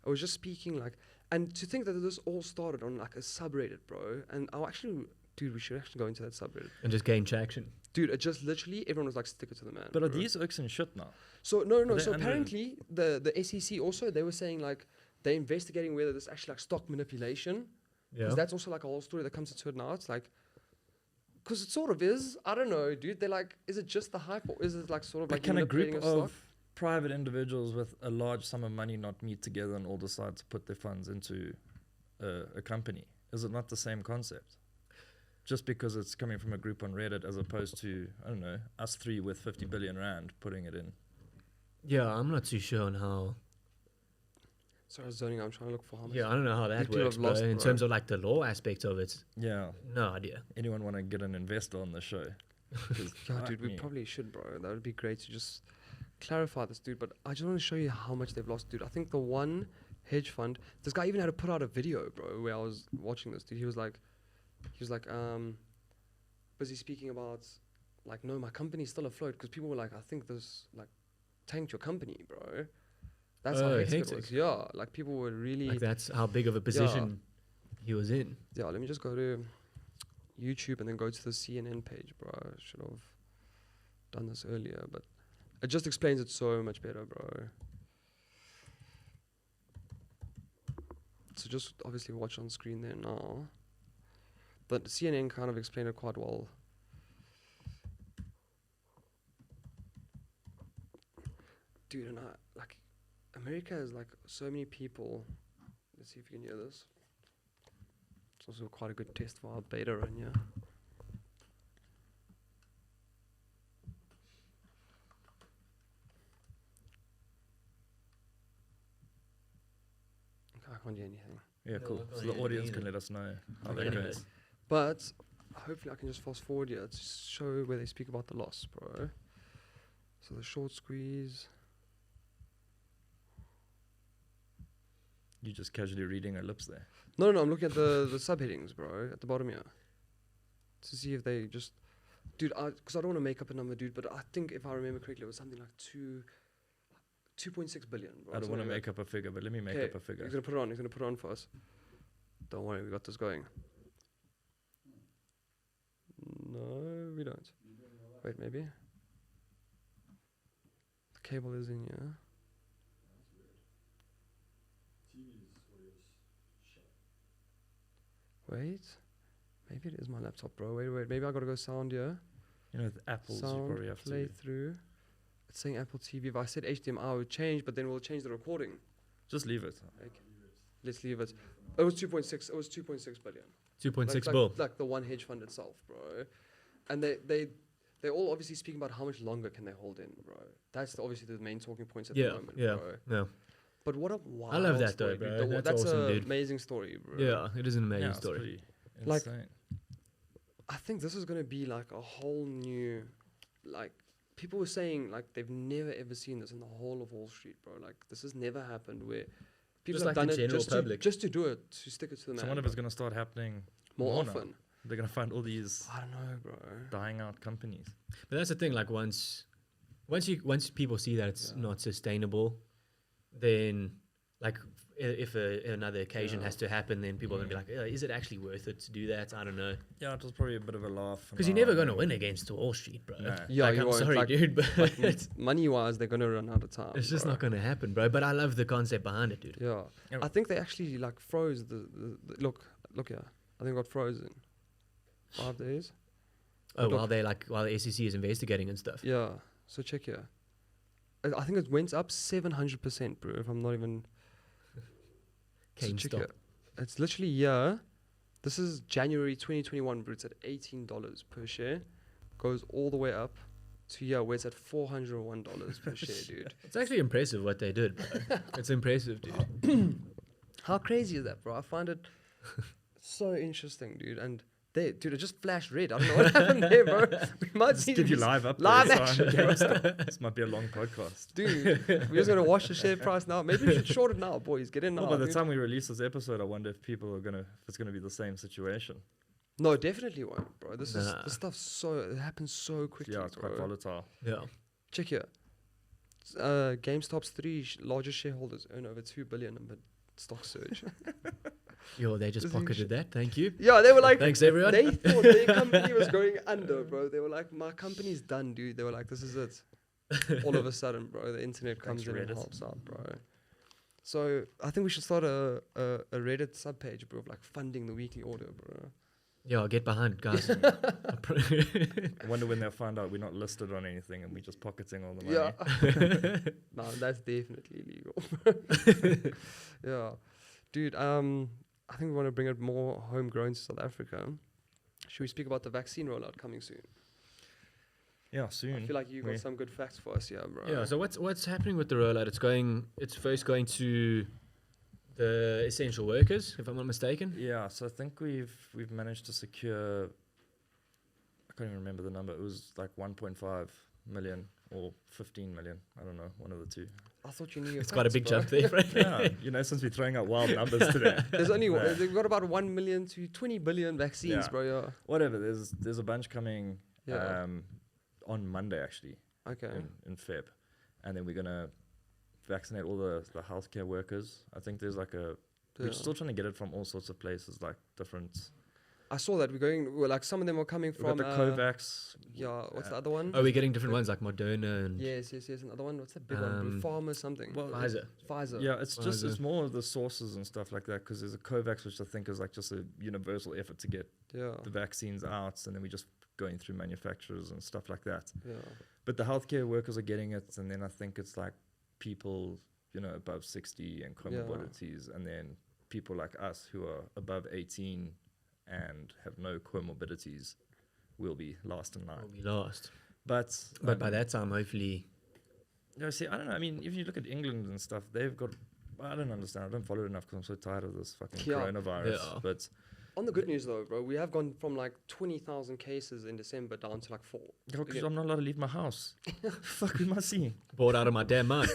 I was just speaking like, and to think that this all started on like a subreddit, bro. And I actually, dude, we should actually go into that subreddit, And just gain traction. dude. It just literally everyone was like, stick it to the man. But are bro. these oaks in shit now? So no. Are they So under- apparently the SEC also they were saying like they're investigating whether this actually like stock manipulation. Yeah. Because that's also like a whole story that comes into it now. It's like, because it sort of is. I don't know, dude. They're like, is it just the hype or is it like sort of But like can a manipulating group stock? of private individuals with a large sum of money not meet together and all decide to put their funds into a company? Is it not the same concept? Just because it's coming from a group on Reddit as opposed to, I don't know, us three with 50 billion rand putting it in. Yeah, I'm not too sure on how. Sorry, I was zoning out. I'm trying to look for how much. Yeah, I don't know how These that people works, have bro. lost, In bro. terms of like the law aspect of it, Yeah. no idea. Anyone want to get an investor on the show? 'Cause Yeah, fuck dude, we me. probably should, bro. That would be great to just clarify this, dude. But I just want to show you how much they've lost, dude. I think the one hedge fund, this guy even had to put out a video, bro, where I was watching this, dude. He was like, busy speaking about, like, no, my company's still afloat, because people were like, I think this, like, tanked your company, bro. That's how Oh, hectic it hectic. was. Yeah, like, people were really, Like that's how big of a position he was in. yeah, let me just go to YouTube and then go to the CNN page, bro. I should have done this earlier, but it just explains it so much better, bro. So just obviously watch on screen there now. But CNN kind of explained it quite well. Dude, and like, America has like so many people. Let's see if you can hear this. It's also quite a good test for our beta run, yeah. Okay, I can't hear anything. Yeah, No, cool. I can't So hear the it audience either. can let us know how Okay, that anyway. goes. But hopefully I can just fast forward here to show where they speak about the loss, bro. So the short squeeze. You just casually reading her lips there. No, I'm looking at the subheadings, bro, at the bottom here. To see if they just... Dude, because I don't want to make up a number, dude, but I think if I remember correctly, it was something like 2.6 billion, bro. I don't want to something like make up a figure, but let me make Okay, up a figure. He's going to put it on. He's going to put it on for us. Don't worry, we got this going. No, we don't. Wait, maybe? The cable is in here. Wait. Maybe it is my laptop, bro. Wait. Maybe I got to go sound here. You know, with Apples, you Sound, probably have play to through. It's saying Apple TV. If I said HDMI, it would change, but then we'll change the recording. just leave it. Let's leave it. It was 2.6. It was 2.6 billion. 2.6 like, bill. like the one hedge fund itself, bro. And they're all obviously speaking about how much longer can they hold in, bro. That's obviously the main talking points at the moment, yeah, bro. yeah. But what a wild I love that story, though, dude. bro. That's awesome, an dude. amazing story, bro. Yeah, it is an amazing Yeah, it's story. pretty Like- insane. I think this is gonna be like a whole new, like, people were saying like they've never ever seen this in the whole of Wall Street, bro. Like this has never happened where people Just have like done the it general just public. to do it, to stick it to the So man. one of bro. it's going to start happening more now. often. They're going to find all these I don't know, bro. dying out companies. But that's the thing. Like once people see that it's Yeah. not sustainable, then like if another occasion Yeah. has to happen, then people are gonna be like, is it actually worth it to do that? I don't know. Yeah, it was probably a bit of a laugh. Because you're never gonna win against Wall Street, bro. No. Yeah, like, you I'm won't. sorry, Like- dude, but Money wise, they're gonna run out of time. it's just bro. not gonna happen, bro. But I love the concept behind it, dude. Yeah, Yeah. I think they actually like froze the look here. I think it got frozen 5 days. Oh, Look. while the SEC is investigating and stuff. Yeah, so check here. I think it went up 700%, bro. If I'm not even. So check GameStop. here. It's literally This is January 2021, bro. It's at $18 per share. Goes all the way up to where it's at $401 per share, dude. It's actually impressive what they did, bro. It's impressive, dude. How crazy is that, bro? I find it so interesting, dude. And it just flashed red. I don't know what happened there, bro. We might Just see give you this live updates. live on action, GameStop. This might be a long podcast. dude. We're just gonna watch the share price now. Maybe we should short it now, boys. Get in now. Well, by the dude. time we release this episode, I wonder if if it's gonna be the same situation. No, definitely won't, bro. This Nah. it happens so quickly. Yeah, it's quite bro. volatile. Yeah. Check here. GameStop's three largest shareholders earn over $2 billion amid stock surge. Yo, they just This is pocketed that. Thank you. Yeah, they were like, Thanks, everyone. they thought their company was going under, bro. They were like, my company's done, dude. They were like, this is it. All of a sudden, bro, the internet comes Thanks, in and Reddit. helps out, bro. So I think we should start a Reddit subpage, bro, of like funding the weekly order, bro. Yeah, I'll get behind, guys. I wonder when they'll find out we're not listed on anything and we're just pocketing all the money. Yeah. No, that's definitely illegal. Yeah. Dude, I think we want to bring it more homegrown to South Africa. Should we speak about the vaccine rollout coming soon? Yeah, soon. I feel like you got We- some good facts for us here, bro. Yeah. So what's happening with the rollout? It's first going to the essential workers, if I'm not mistaken. Yeah, so I think we've managed to secure. I can't even remember the number. It was like 1.5 million or 15 million. I don't know, one of the two. I thought you knew your It's quite a facts, big bro. jump there, right? Yeah, since we're throwing out wild numbers today. There's only Yeah. they've got about 1 million to 20 billion vaccines, Yeah. bro. Yeah. Whatever. There's a bunch coming Yeah. on Monday actually Okay. in Feb, and then we're gonna vaccinate all the healthcare workers. I think there's like Yeah. we're still trying to get it from all sorts of places, like different. I saw that well, like some of them are coming We've got from the Covax. Yeah, what's the other one? Oh, we're getting different ones like Moderna and Yes. Another one. What's that big one? Pharma something. Well, Pfizer. Pfizer. Yeah, it's Pfizer. more of the sources and stuff like that, because there's a Covax, which I think is like just a universal effort to get Yeah. the vaccines out, and then we're just going through manufacturers and stuff like that. Yeah. But the healthcare workers are getting it, and then I think it's like people, above 60 and comorbidities, and then people like us who are above 18 and have no comorbidities will be last in will line. be last. But By that time, hopefully, see, I don't know. I mean, if you look at England and stuff, they've got. I don't understand. I don't follow it enough because I'm so tired of this fucking Yeah. coronavirus. Yeah. But On the good news though, bro, we have gone from like 20,000 cases in December down to like 4. because Yeah. I'm not allowed to leave my house. Fuck, we must see. bored out of my damn mind.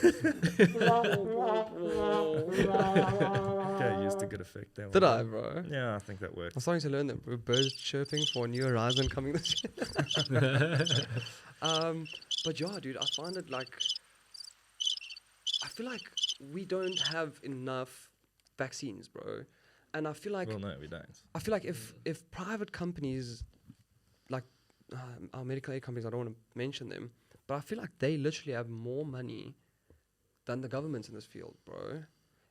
Okay, used a good effect there. Did I, bro? Yeah, I think that worked. I'm starting to learn that birds chirping for a new horizon coming this year. But yeah, dude, I find it like I feel like we don't have enough vaccines, bro. And I feel like Well, no, we don't. I feel like if private companies like our medical aid companies, I don't want to mention them, but I feel like they literally have more money than the governments in this field, bro.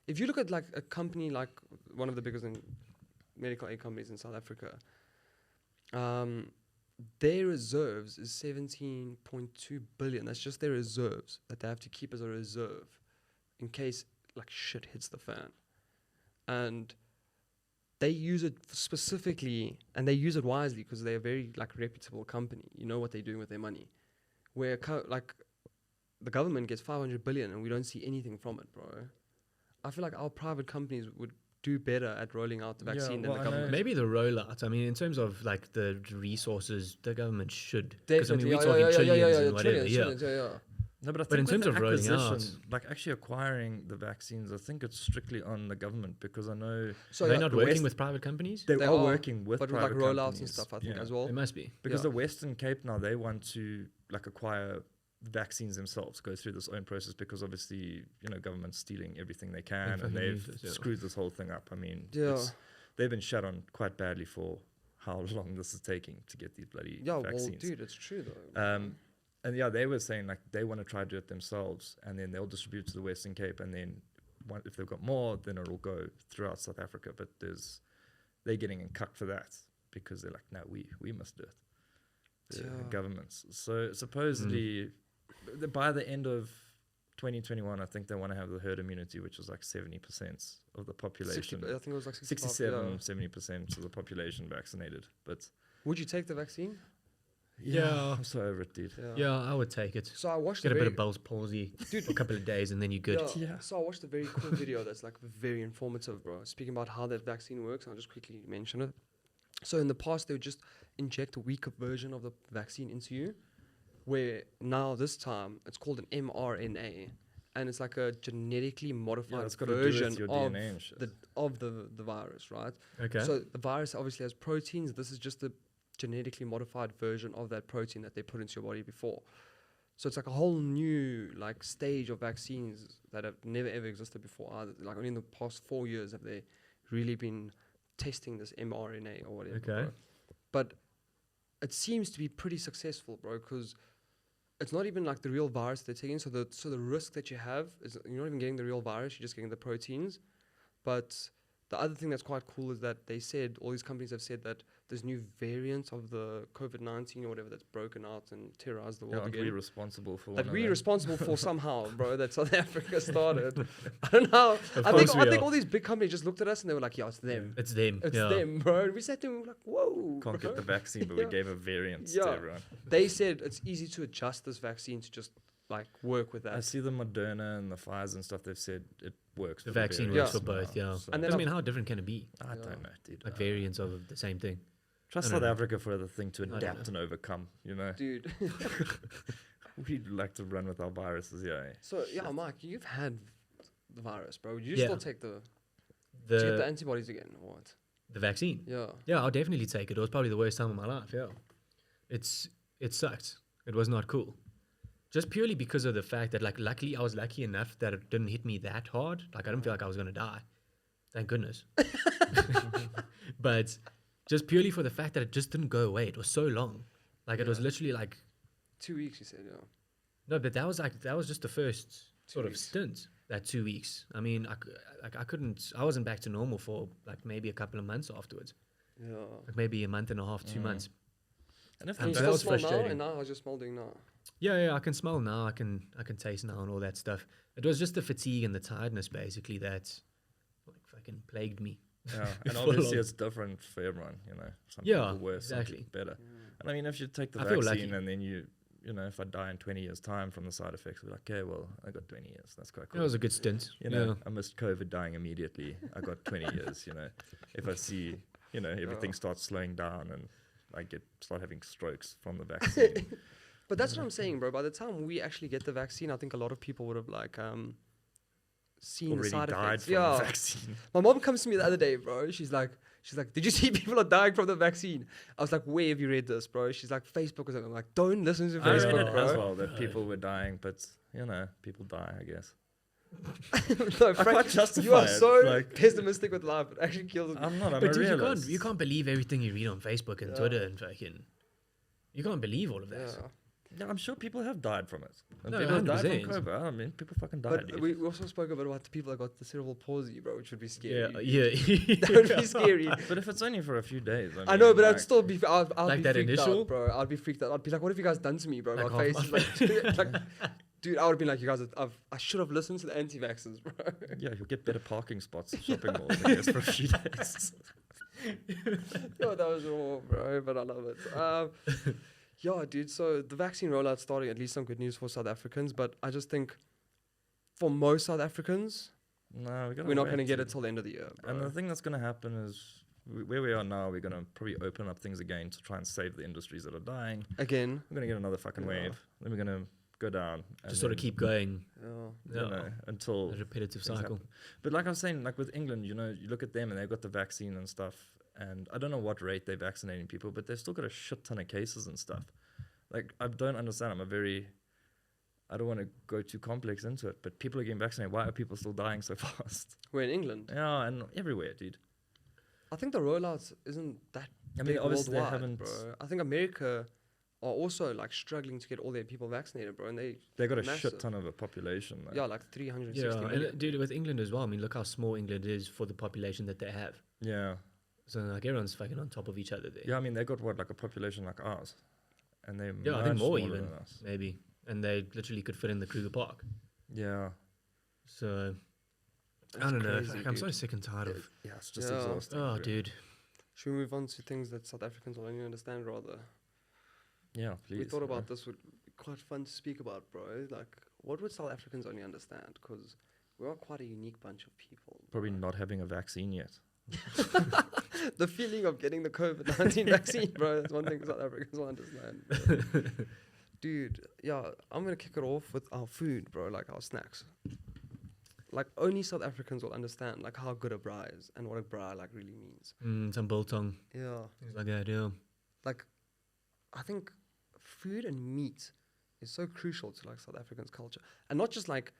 If you look at like a company like one of the biggest medical aid companies in South Africa, their reserves is 17.2 billion. That's just their reserves that they have to keep as a reserve in case like shit hits the fan. And they use it specifically, and they use it wisely because they're a very like reputable company. You know what they're doing with their money. Where like the government gets 500 billion and we don't see anything from it, bro. I feel like our private companies would do better at rolling out the Yeah, vaccine than well, the I know- government. Maybe the rollout. I mean, in terms of like the resources, the government should. Because I mean, Definitely, we're talking trillions and whatever. trillions, Yeah. yeah. No, but I think But in with terms the of rolling out- acquisition, like actually acquiring the vaccines, I think it's strictly on the government, because I know So Are they yeah, not the working West- with private companies? they They are are, working with but with like private rollouts and companies. stuff, I think Yeah. as well. They must be. Because Yeah. the Western Cape now, they want to like acquire vaccines themselves, go through this own process, because obviously, government's stealing everything they can, and fucking they've useless, yeah. screwed this whole thing up. I mean, Yeah. they've been shut on quite badly for how long this is taking to get these bloody Yeah, well, vaccines. dude, it's true though. And yeah, they were saying like they want to try to do it themselves, and then they'll distribute to the Western Cape, and then if they've got more, then it'll go throughout South Africa. But they're getting in cut for that, because they're like, no, we must do it. The Yeah. governments. So supposedly, by the end of 2021, I think they want to have the herd immunity, which is like 70% of the 60, population. I think it was like 65, 67, yeah. 70% of the population vaccinated. But Would you take the vaccine? Yeah. I'm so over it, dude. Yeah, I would take it. So I watched Get a a bit very of Bell's palsy Dude. for a couple of days, and then you're good. Yeah. So I watched a very cool video that's like very informative, bro. Speaking about how that vaccine works, I'll just quickly mention it. So in the past, they would just inject a weaker version of the vaccine into you, where now this time it's called an mRNA, and it's like a genetically modified it's got to do version with your of DNA and shit. the virus, right? Okay. So the virus obviously has proteins. This is just the genetically modified version of that protein that they put into your body before. So it's like a whole new like stage of vaccines that have never ever existed before. Like only in the past 4 years have they really been testing this mRNA or whatever. Okay. Bro. But it seems to be pretty successful, bro, because it's not even like the real virus they're taking. So the risk that you have is you're not even getting the real virus. You're just getting the proteins. But the other thing that's quite cool is that they said, all these companies have said that there's new variants of the COVID-19 or whatever that's broken out and terrorized the world Aren't we again. responsible for That one we're of them? responsible for somehow, bro, that South Africa started. I don't know. Of I course we think are. all these big companies just looked at us and they were like, yeah, it's them. It's them. It's yeah. them, bro. And we said to them, we were like, whoa. Can't bro. get the vaccine, but Yeah. we gave a variant to Yeah. everyone. They said it's easy to adjust this vaccine to just like work with I that. see the Moderna and the Pfizer and stuff. They've said it works. The for vaccine variants works for now, both, yeah. so And I then mean, how different can it be? I Yeah. don't know, dude. Like variants of the same thing. Trust I don't South know. Africa for the thing to don't adapt know. and overcome. You know, Dude. we'd like to run with our viruses. Yeah. So, yeah, Mike, you've had the virus, bro. You Yeah. still take the... Did you get the The antibodies again or what? the vaccine. Yeah. Yeah, I'll definitely take it. It was probably the worst time of my life. Yeah, it sucked. It was not cool. Just purely because of the fact that, like, luckily I was lucky enough that it didn't hit me that hard. Like, I didn't feel like I was gonna die. Thank goodness. But just purely for the fact that it just didn't go away. It was so long. Like, it was Yeah. literally like 2 weeks, you said, yeah. no, but that was just the first sort of weeks. stint. That 2 weeks. I mean, I wasn't back to normal for like maybe a couple of months afterwards. Yeah. Like maybe a month and a half, 2 months. And if And Can the you that still was smell now? frustrating. And now how's your smell doing now? Yeah, I can smell now. I can taste now and all that stuff. It was just the fatigue and the tiredness basically that like fucking plagued me. yeah, and Full obviously on. it's different for everyone. You know, some Yeah, people worse, some exactly. people better. And I mean, if you take the I feel vaccine lucky. and then you know, if I die in 20 years' time from the side effects, we're like, okay, well, I got 20 years. That's quite It cool. was a good stint. You know, I missed COVID dying immediately. I got 20 years, you know. If I see, you know, everything starts slowing down and I start having strokes from the vaccine. But that's what I'm saying, bro. By the time we actually get the vaccine, I think a lot of people would have like seen the Already side died effects. from Yeah. the vaccine. My mom comes to me the other day, bro. She's like, did you see people are dying from the vaccine? I was like, where have you read this, bro? She's like, Facebook or something. I'm like, don't listen to I read Facebook, it bro. as well that people were dying, but you know, people die, I guess. No, Frank, can't justify you are it, so like- pessimistic with life. It actually kills me. I'm not. I'm But a dude, realist. you can't believe everything you read on Facebook and Yeah. Twitter and fucking. You can't believe all of that. Yeah. Yeah, I'm sure people have died from it. And No, people have died from 100%. COVID. I mean, people fucking died. But dude. we also spoke a bit about the people that got the cerebral palsy, bro, which would be scary. Yeah. That would be scary. But if it's only for a few days, I know, but like, I'd still be. I'd Like be that freaked initial? out, bro. I'd be freaked out. I'd be like, "What have you guys done to me, bro?" Like My face, half is my like, dude. I would have been like, "You guys, I should have listened to the anti-vaxxers, bro." Yeah, you'll get better parking spots at shopping malls, I guess, for a few days. Yo, that was raw, bro, but I love it. Yeah, dude. So the vaccine rollout starting. At least some good news for South Africans, but I just think for most South Africans, No, we're not going to get it till the end of the year, bro. And the thing that's going to happen is where we are now, we're going to probably open up things again to try and save the industries that are dying. Again, We're going to get another fucking Yeah. wave. Then we're going to go down. and Just sort of then, keep going. yeah. you Yeah. know, until A repetitive things cycle. happen. But like I was saying, like with England, you know, you look at them and they've got the vaccine and stuff. And I don't know what rate they're vaccinating people, but they've still got a shit ton of cases and stuff. Like, I don't understand. I don't want to go too complex into it, but people are getting vaccinated. Why are people still dying so fast? We're in England. Yeah, and everywhere, dude. I think the rollout isn't that I mean, big obviously they worldwide, haven't. bro. I think America are also like struggling to get all their people vaccinated, bro, and They got a massive. shit ton of a population. Like. yeah, like 360 Yeah, million. and dude, with England as well. I mean, look how small England is for the population that they have. Yeah. So like everyone's fucking on top of each other there. Yeah, I mean, they got what, like a population like ours? And they're Yeah, I think much more smaller even. than us. Maybe, and they literally could fit in the Kruger Park. Yeah. So That's I don't know. crazy, Like, I'm so dude. sick and tired of. Yeah, it's just Yeah. exhausting. Oh, really. dude. Should we move on to things that South Africans will only understand, rather? Yeah, please. We thought yeah. about this would be quite fun to speak about, bro. Like, what would South Africans only understand? Because we are quite a unique bunch of people. Probably bro. not having a vaccine yet. The feeling of getting the COVID-19 vaccine, bro. That's one thing South Africans will understand. Bro. Dude, yeah, I'm gonna kick it off with our food, bro. Like our snacks. Like only South Africans will understand like how good a braai is and what a braai like really means. Some biltong, Yeah. things like that. Yeah. Like I think food and meat is so crucial to like South Africans' culture, and not just like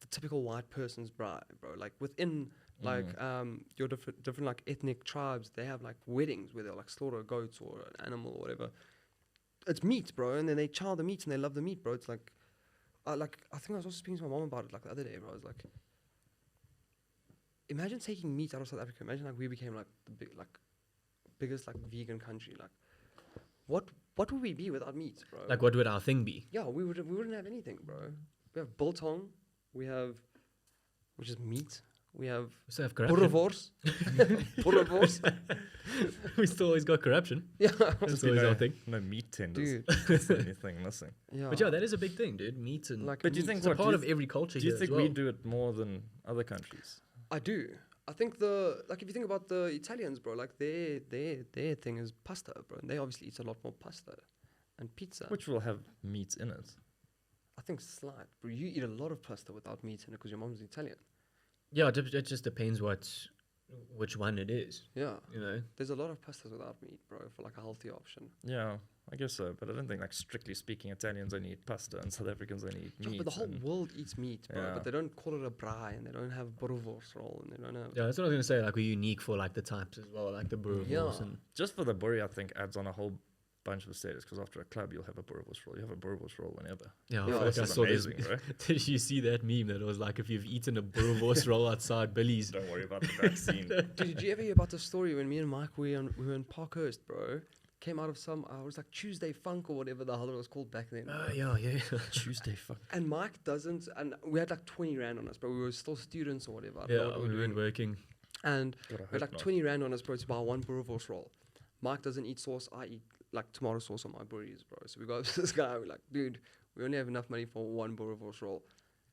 the typical white person's braai, bro. Like within like your different like ethnic tribes, they have like weddings where they'll like slaughter goats or an animal or whatever. It's meat, bro, and then they chow the meat and they love the meat, bro. It's like I think I was also speaking to my mom about it like the other day, bro. I was like, imagine taking meat out of South Africa. Imagine like we became like the biggest like vegan country. Like, what would we be without meat, bro? Like, what would our thing be? Yeah, we wouldn't have anything, bro. We have biltong, which is meat. We have We still have corruption. boerewors. Boerewors. We still always got corruption. Yeah. That's always our thing. No meat tenders. Dude. That's the only thing missing. Yeah. But yeah, that is a big thing, dude. Meat and Like But do you meat. think it's a what, part of every culture Do you here think as well. we do it more than other countries? I do. I think if you think about the Italians, bro, like their thing is pasta, bro, and they obviously eat a lot more pasta and pizza. Which will have meat in it. I think slight, bro. You eat a lot of pasta without meat in it because your mom's Italian. Yeah, it just depends which one it is. Yeah. You know. There's a lot of pastas without meat, bro, for like a healthy option. Yeah, I guess so. But I don't think, like, strictly speaking, Italians only eat pasta and South Africans only eat Yeah, meat. but the whole and- world eats meat, bro. Yeah. But they don't call it a braai, and they don't have boerewors roll, and they don't have. Yeah, that's what I was gonna say. Like, we're unique for like the types as well, like the boerewors Yeah. and Just for the buri, I think, adds on a whole bunch of status, because after a club, you'll have a boerewors roll. You have a boerewors roll whenever. yeah. Yeah, I This think I is saw this. amazing, bro. Did you see that meme that was like, if you've eaten a boerewors roll outside Billy's? Don't worry about the vaccine. Dude, did you ever hear about the story when me and Mike we were in Parkhurst, bro? Came out of some, it was like Tuesday Funk or whatever the hell it was called back then. Yeah. Tuesday, fuck. And Mike doesn't, and we had like 20 Rand on us, bro. We were still students or whatever. I don't know Yeah, what we we were weren't doing. working. And God, I we had hope like not. 20 Rand on us, bro, to buy one boerewors roll. Mike doesn't eat sauce. I eat like tomato sauce on my burritos, bro. So we got this guy, we're like, dude, we only have enough money for one boerewors roll.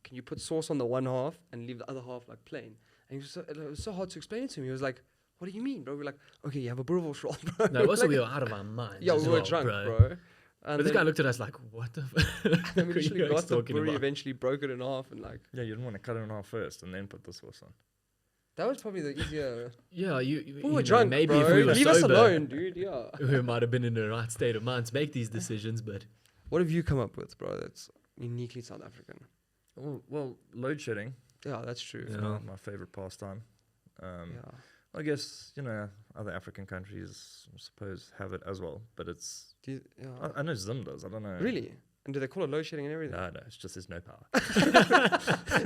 Can you put sauce on the one half and leave the other half like plain? And it was so hard to explain it to him. He was like, what do you mean, bro? We're like, okay, you have a boerewors roll, bro. No, also Like, we were out of our minds. yeah, as we were well, drunk, bro. bro. And But this then- guy looked at us like, what the fuck? and we are you literally guys got the talking burry, about? eventually broke it in half, and like Yeah, you didn't want to cut it in half first and then put the sauce on. that was probably the easier. Yeah, We you were know, drunk, maybe bro. if we were Leave us sober, alone, dude. Yeah. we might have been in the right state of mind to make these decisions, but What have you come up with, bro? That's uniquely South African. Well, load shedding Yeah, that's true. is Yeah. my favorite pastime. Yeah. I guess, other African countries, I suppose, have it as well. But it's... Do you, yeah. I know Zim does. I don't know. Really? And do they call it load shedding and everything? No, it's just there's no power.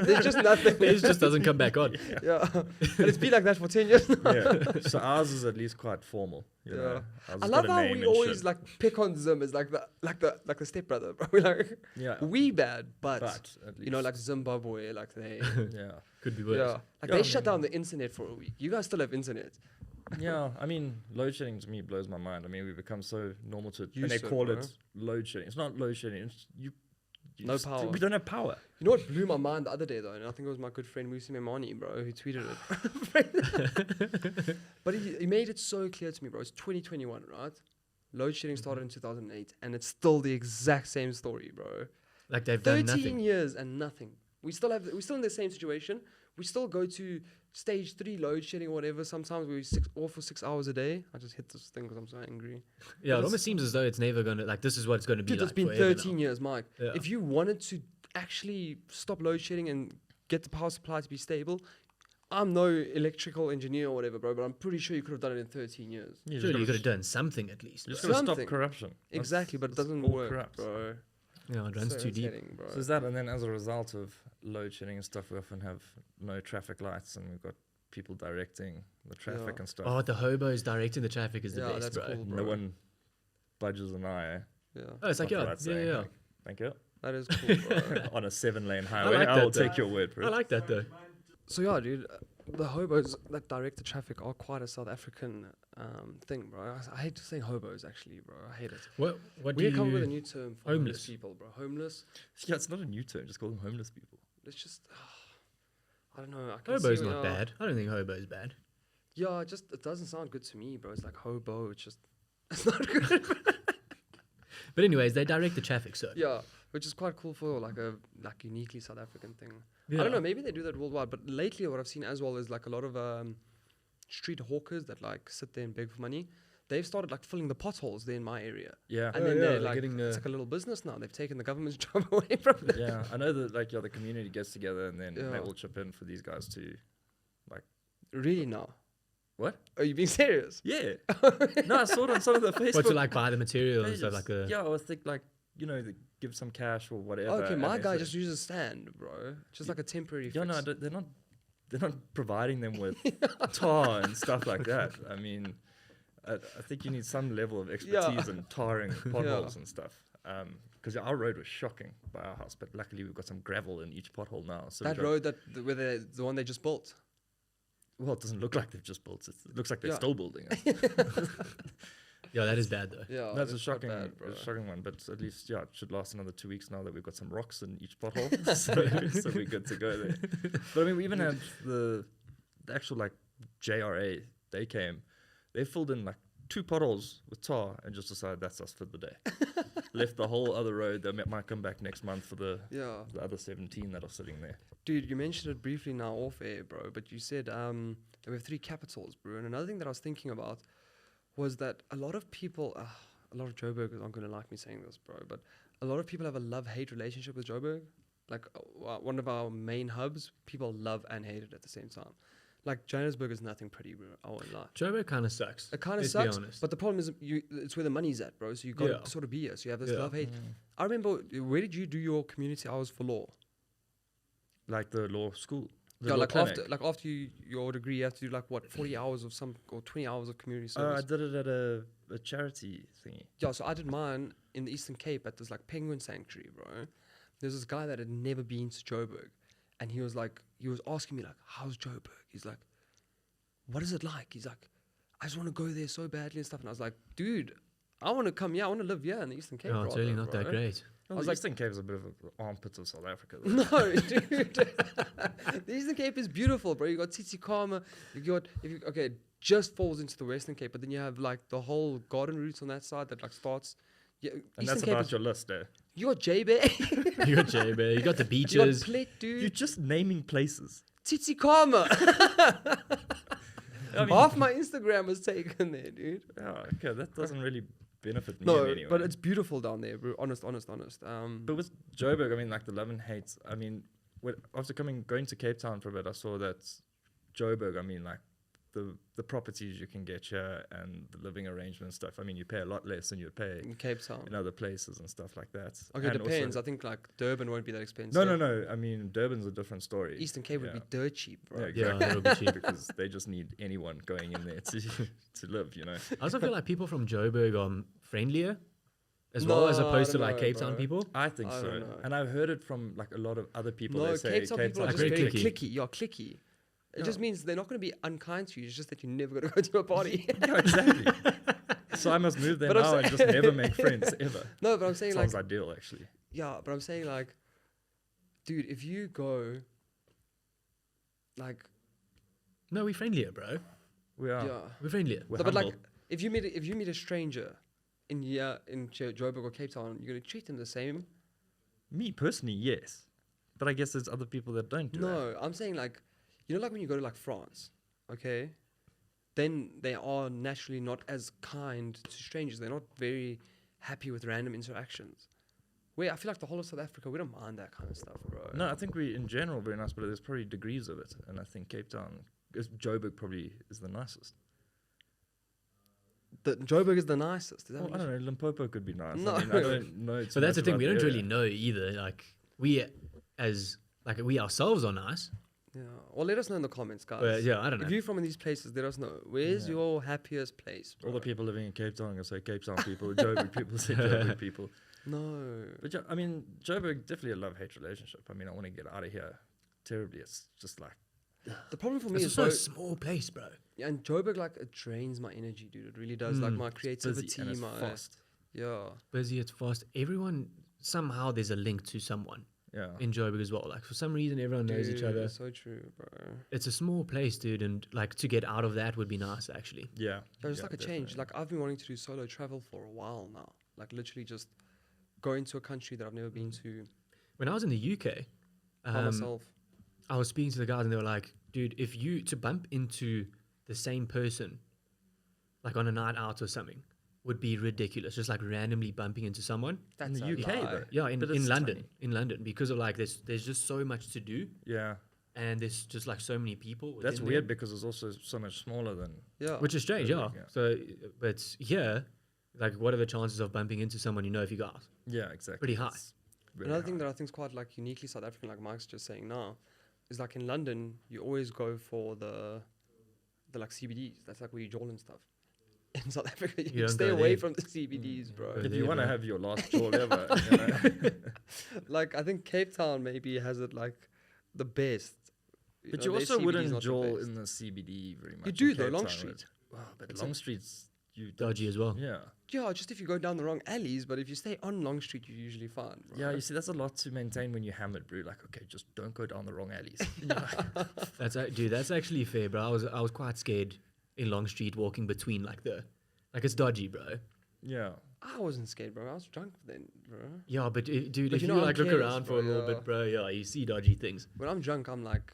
There's just nothing. it just doesn't come back on. Yeah. And it's been like that for 10 years now. Yeah. So ours is at least quite formal. You Yeah. know? Ours I has love got a how name we and always shit. like pick on Zim as like the stepbrother, bro. We're like, Yeah. we bad, but But at least. you know, like Zimbabwe, like they, Yeah. Could be worse. yeah, like Yeah, they I shut mean- down the internet for a week. You guys still have internet. Yeah, I mean, load shedding to me blows my mind. I mean, we become so normal to it. And Used they to it, call bro. it load shedding. It's not load shedding. It's you No power. We don't have power. You know what blew my mind the other day though, and I think it was my good friend Musi Memani, bro, who tweeted it. But he made it so clear to me, bro. It's 2021, right? Load shedding started in 2008, and it's still the exact same story, bro. Like they've done 13 nothing. years and nothing. We're still in the same situation. We still go to stage 3 load shedding or whatever. Sometimes we're off for 6 hours a day. I just hit this thing because I'm so angry. Yeah, it But almost seems as though it's never gonna like this is what it's gonna be Dude, like. it's been forever 13 now. years, Mike. Yeah. If you wanted to actually stop load shedding and get the power supply to be stable, I'm no electrical engineer or whatever, bro, but I'm pretty sure you could have done it in 13 years. Surely you could have done something at least. You just bro. gotta stop Something. corruption. Exactly, but it that's doesn't all work, corrupt. bro. Yeah, it runs So too deep. irritating, bro. So is that, and then as a result of load shedding and stuff, we often have no traffic lights, and we've got people directing the traffic Yeah. and stuff. Oh, the hobos directing the traffic is the Yeah, best, that's bro. cool, No bro. one budges an eye. Yeah, Oh, it's like Not yeah, for that yeah, saying, yeah. like, thank you. that is cool, bro. On a 7-lane highway, like I that will though. take your word for I it. like that though. So yeah, dude, the hobos that direct the traffic are quite a South African thing, bro. I hate saying hobos, actually, bro. I hate it. What do We you need to come up with a new term for homeless Homeless. people, bro. Homeless. Yeah, it's not a new term. Just call them homeless people. Let's just. I don't know. I can Hobo's see, not bad. I don't think hobo's bad. Yeah, it doesn't sound good to me, bro. It's like hobo. It's just. It's not good. But anyways, they direct the traffic, so Yeah, which is quite cool for like a uniquely South African thing. yeah. I don't know. Maybe they do that worldwide, but lately what I've seen as well is like a lot of street hawkers that like sit there and beg for money. They've started like filling the potholes there in my area, Yeah. and Oh, then yeah, they're they're like getting the- it's like a little business now. They've taken the government's job away from them. Yeah, I know that the community gets together and then they Yeah. all chip in for these guys to. Really now? What? Are you being serious? Yeah. No, I saw it on some of the Facebook What to like buy the material and stuff pages. like the Yeah, I was thinking they give some cash or whatever. Okay, and my they guy say- just uses stand, bro. Just like a temporary Yeah, fix. no, they're not providing them with tar and stuff like that. I mean, I think you need some level of expertise in tarring potholes and stuff. Because our road was shocking by our house, but luckily we've got some gravel in each pothole now. So that road the one they just built. Well, it doesn't look like they've just built it. It looks like they're still building it. Yeah, that is bad though. Yeah, That's a it's shocking, not bad, bro. shocking one. But at least, it should last another 2 weeks now that we've got some rocks in each pothole. so we're good to go there. But I mean, we even had the actual like JRA. They came, they filled in like 2 potholes with tar and just decided that's us for the day. Left the whole other road. They might come back next month for the other 17 that are sitting there. Dude, you mentioned it briefly now off air, bro, but you said there were 3 capitals, bro. And another thing that I was thinking about was that a lot of people, a lot of Joburgers aren't going to like me saying this, bro, but a lot of people have a love-hate relationship with Joburg. Like, one of our main hubs, people love and hate it at the same time. Like, Johannesburg is nothing pretty, bro. I won't lie. Joburg kind of sucks. It kind of let's sucks, be honest. but the problem is it's where the money's at, bro. So you got to sort of be here. So you have this love-hate. I remember, where did you do your community hours for law? Like the law school. Yeah, like after your degree, you have to do like what 40 hours of or 20 hours of community service. I did it at a charity thingy. Yeah, so I did mine in the Eastern Cape at this like penguin sanctuary, bro. There's this guy that had never been to Joburg, and he was asking me like, "How's Joburg?" He's like, "What is it like?" He's like, "I just want to go there so badly and stuff." And I was like, "Dude, I want to come. Yeah, I want to live here in the Eastern Cape." Oh, it's really not that great. Well, I was like, Eastern Cape is a bit of the armpits of South Africa. No, dude. The Eastern Cape is beautiful, bro. You got Tsitsikamma. It just falls into the Western Cape, but then you have like the whole garden routes on that side that like starts. Yeah, And Eastern that's Cape about your list there. You got J-Bay. You got J-Bay. You got the You beaches. got Plet, dude. You're just naming places. Tsitsikamma. I mean, Half my Instagram was taken there, dude. oh, okay, that doesn't really benefit me No, in any way. but it's beautiful down there, bro. Honest. But with Joburg, I mean, like the love and hate. I mean, after going to Cape Town for a bit, I saw that Joburg, I mean, like the properties you can get here and the living arrangement and stuff. I mean, you pay a lot less than you'd pay in Cape Town. in other places and stuff like that. Okay, And depends. also- I think like Durban won't be that expensive. No. I mean, Durban's a different story. Eastern Cape would be dirt cheap, bro. Yeah, Yeah, exactly. that'll be cheap. Because they just need anyone going in there to live, you know. I also feel like people from Joburg are friendlier as well, as opposed to No, like Cape bro. Town people. I think I so. don't know. And I've heard it from like a lot of other people. No, They say Cape Town people are Like just very very cliquey. cliquey. Yeah, cliquey. It Yeah. just means they're not going to be unkind to you. It's just that you're never going to go to a party. Yeah, exactly. So I must move there But I'm now and just never make friends ever. No, but I'm saying Sounds like, ideal, actually. yeah, but I'm saying like, dude, if you go, like, Oh. No, we're friendlier, bro. We are. yeah. We're friendlier. We're No, but like, humble. if you meet a stranger in Joburg or Cape Town, you're going to treat them the same. Me personally, yes. But I guess there's other people that don't do that. No, I'm saying like, you know, like when you go to like France, okay, then they are naturally not as kind to strangers. They're not very happy with random interactions. Where I feel like the whole of South Africa, we don't mind that kind of stuff, bro. No, I think we, in general, very nice, but there's probably degrees of it. And I think Cape Town, Joburg probably is the nicest. Joburg is the nicest. Is that Well, what I you don't know, Limpopo could be nice. No. I mean, I don't know. So that's the thing. We don't really know either. Like we ourselves are nice. Yeah. Well, let us know in the comments, guys. But yeah, I don't know. If you're from these places, let us know. Where's Yeah. your happiest place? All bro? the people living in Cape Town will say Cape Town people, Joburg people say Joburg people. No. But I mean, Joburg, definitely a love-hate relationship. I mean, I want to get out of here terribly. It's just like, The problem for me It's is also a small place, bro. yeah, and Joburg, like, it drains my energy, dude. It really does. Like, my busy creativity, and it's my... fast. Yeah. Busy, it's fast. Everyone, somehow there's a link to someone Yeah. in Joburg as well. Like for some reason, everyone knows each Dude, other. it's so true, bro. It's a small place, dude, and like to get out of that would be nice, actually. Yeah. There's yeah, like a change. definitely. Like, I've been wanting to do solo travel for a while now. Like, literally just go into a country that I've never been to When I was in the UK, by myself. I was speaking to the guys and they were like, dude, if you to bump into the same person, like on a night out or something, would be ridiculous. Just like randomly bumping into someone. That's the a UK, lie. though. Yeah, But in it's London. tiny. In London. Because of like there's just so much to do Yeah. and there's just like so many people. That's within weird there, because it's also so much smaller than. Yeah. which is strange, yeah. Joburg, yeah. So but here, like what are the chances of bumping into someone you know if you go out? Yeah, exactly. Pretty high. It's very Another thing high. that I think is quite like uniquely South African, like Mike's just saying now, is like in London, you always go for the like CBDs. That's like where you jaw and stuff. In South Africa, you don't stay go away there. from the CBDs, bro. Go If there, you want to bro. have your last jaw ever, you know. Like I think Cape Town maybe has it like the best. But know, you their also CBD is wouldn't not the jaw best. in the CBD very much. You in do though, Cape Long Town, Street. Wow, but It's Long a- Street's you Dodgy as well. Yeah. Yeah, just if you go down the wrong alleys, but if you stay on Long Street, you're usually fine. Bro. Yeah, you see, that's a lot to maintain when you're hammered, bro. Like, okay, just don't go down the wrong alleys. You know? That's actually fair, bro. I was quite scared in Long Street walking between like it's dodgy, bro. Yeah. I wasn't scared, bro. I was drunk then, bro. Yeah, but dude, But if you you know, I'm like look careless, around for bro, a little yeah. bit, bro, yeah, you see dodgy things. When I'm drunk, I'm like,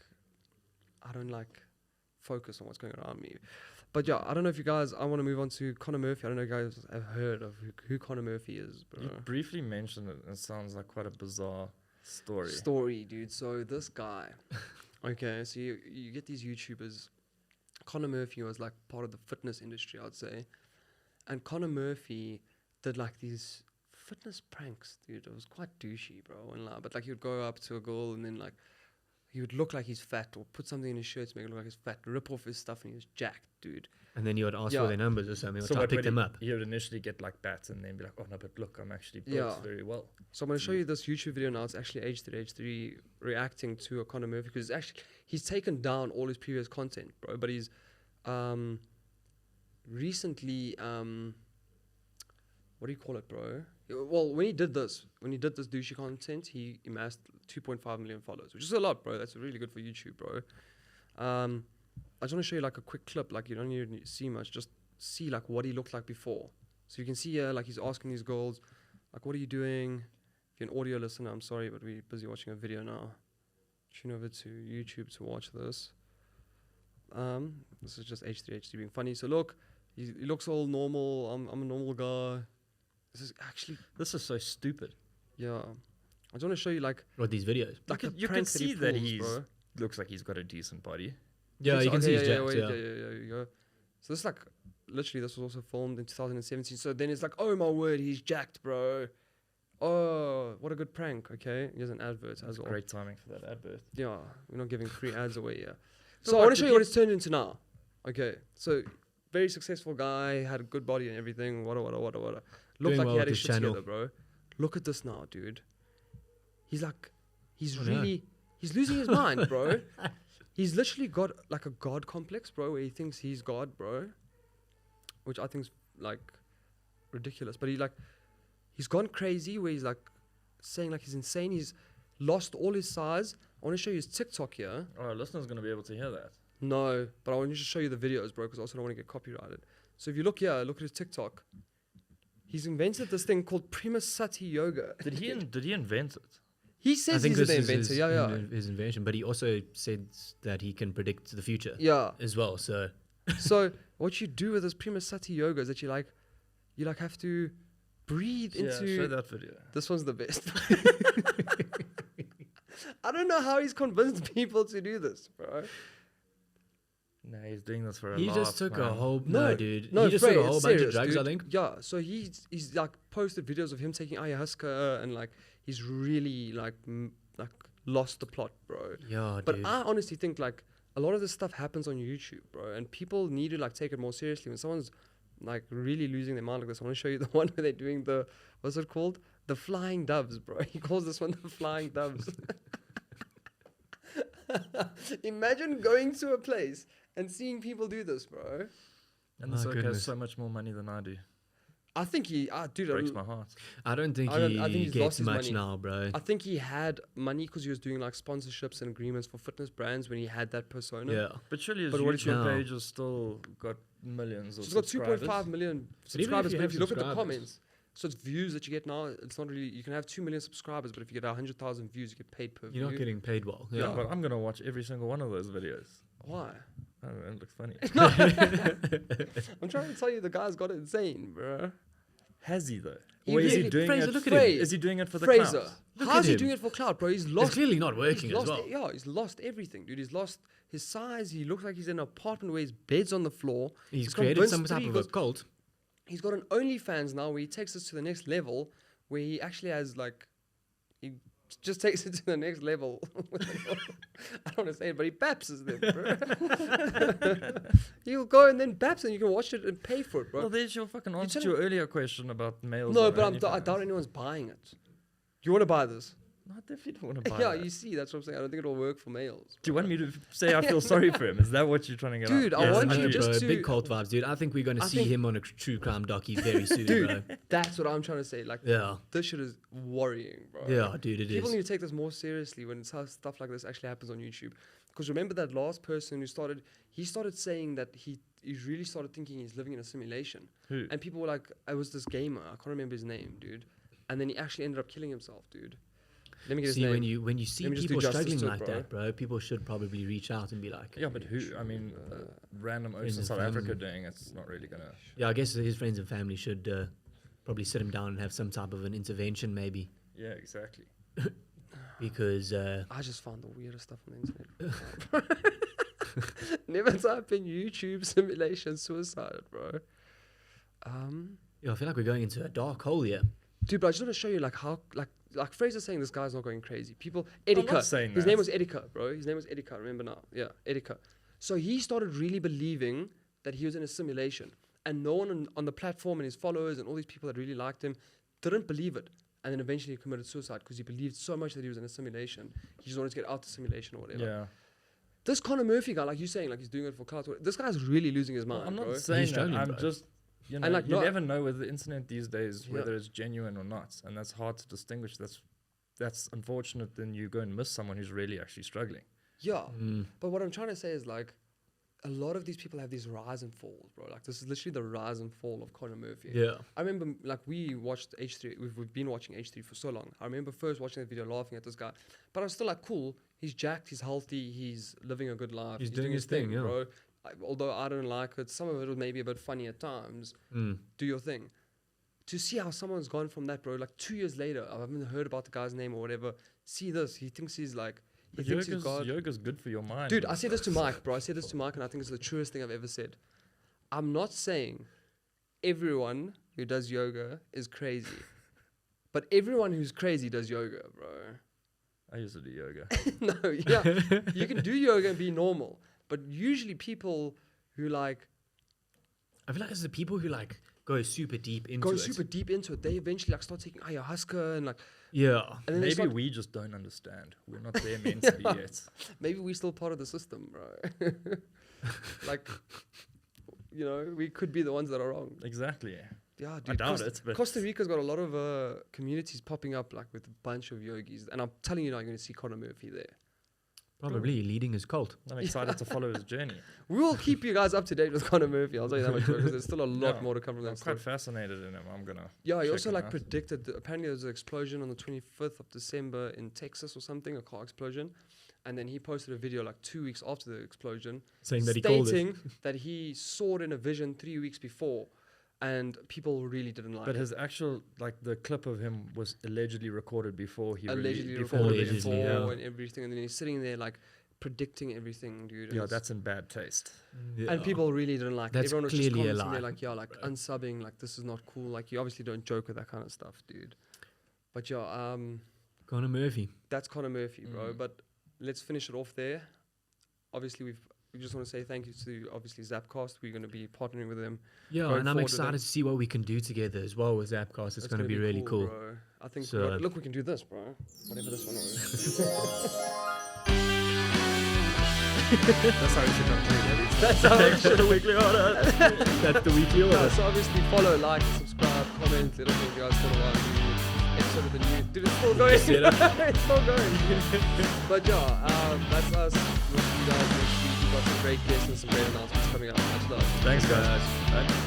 I don't like focus on what's going around me. But yeah, I don't know if you guys. I want to move on to Conor Murphy. I don't know if you guys have heard of who Conor Murphy is, bro. You briefly mentioned it. It sounds like quite a bizarre story. Story, dude. So this guy, okay, so you get these YouTubers. Conor Murphy was like part of the fitness industry, I'd say, and Conor Murphy did like these fitness pranks, dude. It was quite douchey, bro. I won't lie. But like he would go up to a girl and then like he would look like he's fat or put something in his shirt to make it look like he's fat, rip off his stuff and he was jacked, dude. And then you would ask Yeah. for their numbers or something, or So try to what pick would them up. he would initially get like bats and then be like, oh no, but look, I'm actually built Yeah. very well. So I'm going to show you this YouTube video now. It's actually H3 reacting to a Conor Murphy because actually he's taken down all his previous content, bro. But he's recently what do you call it, bro? Well, when he did this douchey content, he amassed 2.5 million followers, which is a lot, bro. That's really good for YouTube, bro. I just want to show you like a quick clip. Like you don't need to see much. Just see like what he looked like before. So you can see here, like he's asking these girls, like, what are you doing? If you're an audio listener, I'm sorry, but we're busy watching a video now. Tune over to YouTube to watch this. This is just H3 being funny. So look, he looks all normal. I'm a normal guy. This is so stupid. yeah. I just want to show you like What, these videos? like a You can prank see he that pulls, he's bro. looks like he's got a decent body. Yeah, you can see his jacked, wait, yeah. you go. So this like literally this was also filmed in 2017. So then it's like, oh my word, he's jacked, bro. Oh, what a good prank. Okay, here's an advert as well. Great timing for that advert. Yeah, we're not giving free ads away here. So So I what want to did show you what it's turned into now. Okay, so very successful guy, had a good body and everything. Wada. Looked Doing like well he had with his his shit channel. together, bro. Look at this now, dude. He's like, he's Oh, no. really, he's losing his mind, bro. He's literally got like a god complex, bro, where he thinks he's God, bro. Which I think's like ridiculous. But he's gone crazy where he's like saying like he's insane. He's lost all his size. I want to show you his TikTok here. Oh, our listeners going to be able to hear that. No, but I want to just show you the videos, bro, because I also don't want to get copyrighted. So if you look here, look at his TikTok. He's invented this thing called Prima Sati Yoga. Did he invent it? He I says think he's this the is inventor. his, Yeah. his invention, but he also said that he can predict the future Yeah. as well. So So what you do with this Prima Sati Yoga is that you have to breathe into. show that video. This one's the best. I don't know how he's convinced people to do this, bro. No, he's doing this for a he laugh, just took a man. whole dude. No, he just Frey, took a whole it's bunch of serious, drugs, dude. I think. Yeah, so he's like posted videos of him taking ayahuasca and like he's really like lost the plot, bro. Yeah, But dude. I honestly think like a lot of this stuff happens on YouTube, bro, and people need to like take it more seriously. When someone's like really losing their mind like this, I want to show you the one where they're doing what's it called? The flying doves, bro. He calls this one the flying doves. Imagine going to a place and seeing people do this, bro. And My this guy has goodness. so much more money than I do. I think dude, Breaks my heart. I don't think I he think he's gets lost his much money. now, bro. I think he had money because he was doing like sponsorships and agreements for fitness brands when he had that persona. Yeah. But surely his But what is YouTube now? page has still got millions of So it's got subscribers. 2.5 million But even if subscribers. you But have if you look at the subscribers- comments, so it's views that you get now. It's not really. You can have 2 million subscribers, but if you get 100,000 views, you get paid per view. You're not getting paid well. Yeah, Yeah. but I'm going to watch every single one of those videos. Why? I don't know, it looks funny. I'm trying to tell you, the guy's got it insane, bro. Has he, though? He Or is he really- doing Fraser, it? look at him. Is he doing it for the Fraser, clout? Look how's at he him. doing it for clout, bro? He's It's lost. clearly not working He's as lost, well. yeah, he's lost everything, dude. He's lost his size. He looks like he's in an apartment where his bed's on the floor. He's created some convinced type three of a girls- cult. He's got an OnlyFans now where he takes us to the next level, where he actually has like, he just takes it to the next level. I don't want to say it, but he bapses them, bro. He'll go and then baps, and you can watch it and pay for it, bro. Well, there's your fucking answer to telling- your earlier question about males. No, on but I OnlyFans. doubt anyone's buying it. You want to buy this? No, I definitely don't want to buy Yeah, that. you see, that's what I'm saying. I don't think it'll work for males. Do you want me to say I feel sorry for him? Is that what you're trying to get Dude, at? I Yeah, want it's you 100, just bro. to- Big cult vibes, dude. I think we're going to I see think- him on a true crime docu very soon, Dude, bro. That's what I'm trying to say. Like, Yeah. this shit is worrying, bro. Yeah, dude, it People is. need to take this more seriously when stuff like this actually happens on YouTube. Because remember that last person who started, he started saying that he really started thinking he's living in a simulation. Who? And people were like, I was this gamer. I can't remember his name, dude. And then he actually ended up killing himself, dude. Let me get his See, name. when you see Let me just do people justice struggling to it, like bro. that, bro, people should probably reach out and be like, Yeah, but who? I mean, random oaks in and South family. Africa doing it's not really gonna. yeah, I guess his friends and family should probably sit him down and have some type of an intervention, maybe, Yeah, exactly. because I just found the weirdest stuff on the internet. Never type in YouTube simulation suicide, bro. yeah, I feel like we're going into a dark hole here. Dude, but I just want to show you like how like Fraser's saying this guy's not going crazy. People, I'm Edika. not saying His that. name was Edika, bro. His name was Edika. Remember now? Yeah, Edika. So he started really believing that he was in a simulation, and no one on the platform and his followers and all these people that really liked him didn't believe it. And then eventually he committed suicide because he believed so much that he was in a simulation. He just wanted to get out the simulation or whatever. Yeah. This Conor Murphy guy, like you're saying, like he's doing it for clout. This guy's really losing his mind, I'm not bro. saying He's that. struggling, I'm bro. just, you know, And, like, you no- never know with the internet these days Yeah. whether it's genuine or not, and that's hard to distinguish. That's unfortunate. Then you go and miss someone who's really actually struggling. Yeah. Mm. But what I'm trying to say is like, a lot of these people have these rise and falls, bro. Like this is literally the rise and fall of Conor Murphy. Yeah, I remember like we watched H3. We've been watching H3 for so long. I remember first watching that video, laughing at this guy, but I was still like, cool. He's jacked. He's healthy. He's living a good life. He's doing his thing, yeah. bro. Although I don't like it, some of it was maybe a bit funny at times. mm. Do your thing. To see how someone's gone from that, bro. Like 2 years later, I haven't heard about the guy's name or whatever. See this. He thinks he's like. He But thinks he's God. yoga's good for your mind. Dude, I said this to Mike, bro. I said this to Mike, and I think it's the truest thing I've ever said. I'm not saying everyone who does yoga is crazy, but everyone who's crazy does yoga, bro. I used to do yoga. No, yeah, you can do yoga and be normal, but usually people who like I feel like it's the people who like go super deep into go it. super deep into it, they eventually like start taking ayahuasca and like, Yeah, and then they Maybe start, we just don't understand. We're not there mentally yet. maybe we're still part of the system, bro. Like, you know, we could be the ones that are wrong. Exactly. Yeah, I dude. doubt it, but Costa Rica's got a lot of communities popping up, like with a bunch of yogis, and I'm telling you now, you're going to see Conor Murphy there. probably leading his cult. I'm excited to follow his journey. We will keep you guys up to date with Conor Murphy. I'll tell you that much, because there's still a lot No, more to come from I'm that story. quite fascinated in him. I'm gonna. Yeah, he check also him like out. predicted. Apparently, there was an explosion on the 25th of December in Texas or something, a car explosion, and then he posted a video like 2 weeks after the explosion, Saying that he called it. stating that he saw it in a vision 3 weeks before, and people really didn't like But it. his actual, like the clip of him was allegedly recorded before he Allegedly before recorded the it Allegedly, before yeah. and everything, and then he's sitting there like predicting everything, dude. and Yeah, it's- that's in bad taste. Yeah. And people really didn't like it. That's Everyone was just clearly a commenting there lie. like, yeah, like unsubbing, like this is not cool. Like you obviously don't joke with that kind of stuff, dude. But yeah, Conor Murphy. that's Conor Murphy, bro. Mm. But let's finish it off there. Obviously, we just want to say thank you to obviously ZapCast. We're going to be partnering with them. Yeah, Going and I'm forward with excited them. to see what we can do together as well with Zapcast. It's going to be really cool. bro. I think So- look, we can do this, bro. Whatever this one is. That's how we should conclude everything. That's how we should. weekly order. That's the weekly order. Yeah, so obviously follow, like, subscribe, comment. Let us know if you guys still want the episode of the new. Dude, it's still going. It's still going. But yeah, that's us. We'll see you guys next week. We've got some great guests and some great announcements coming up. Much love. Thanks, guys. Bye.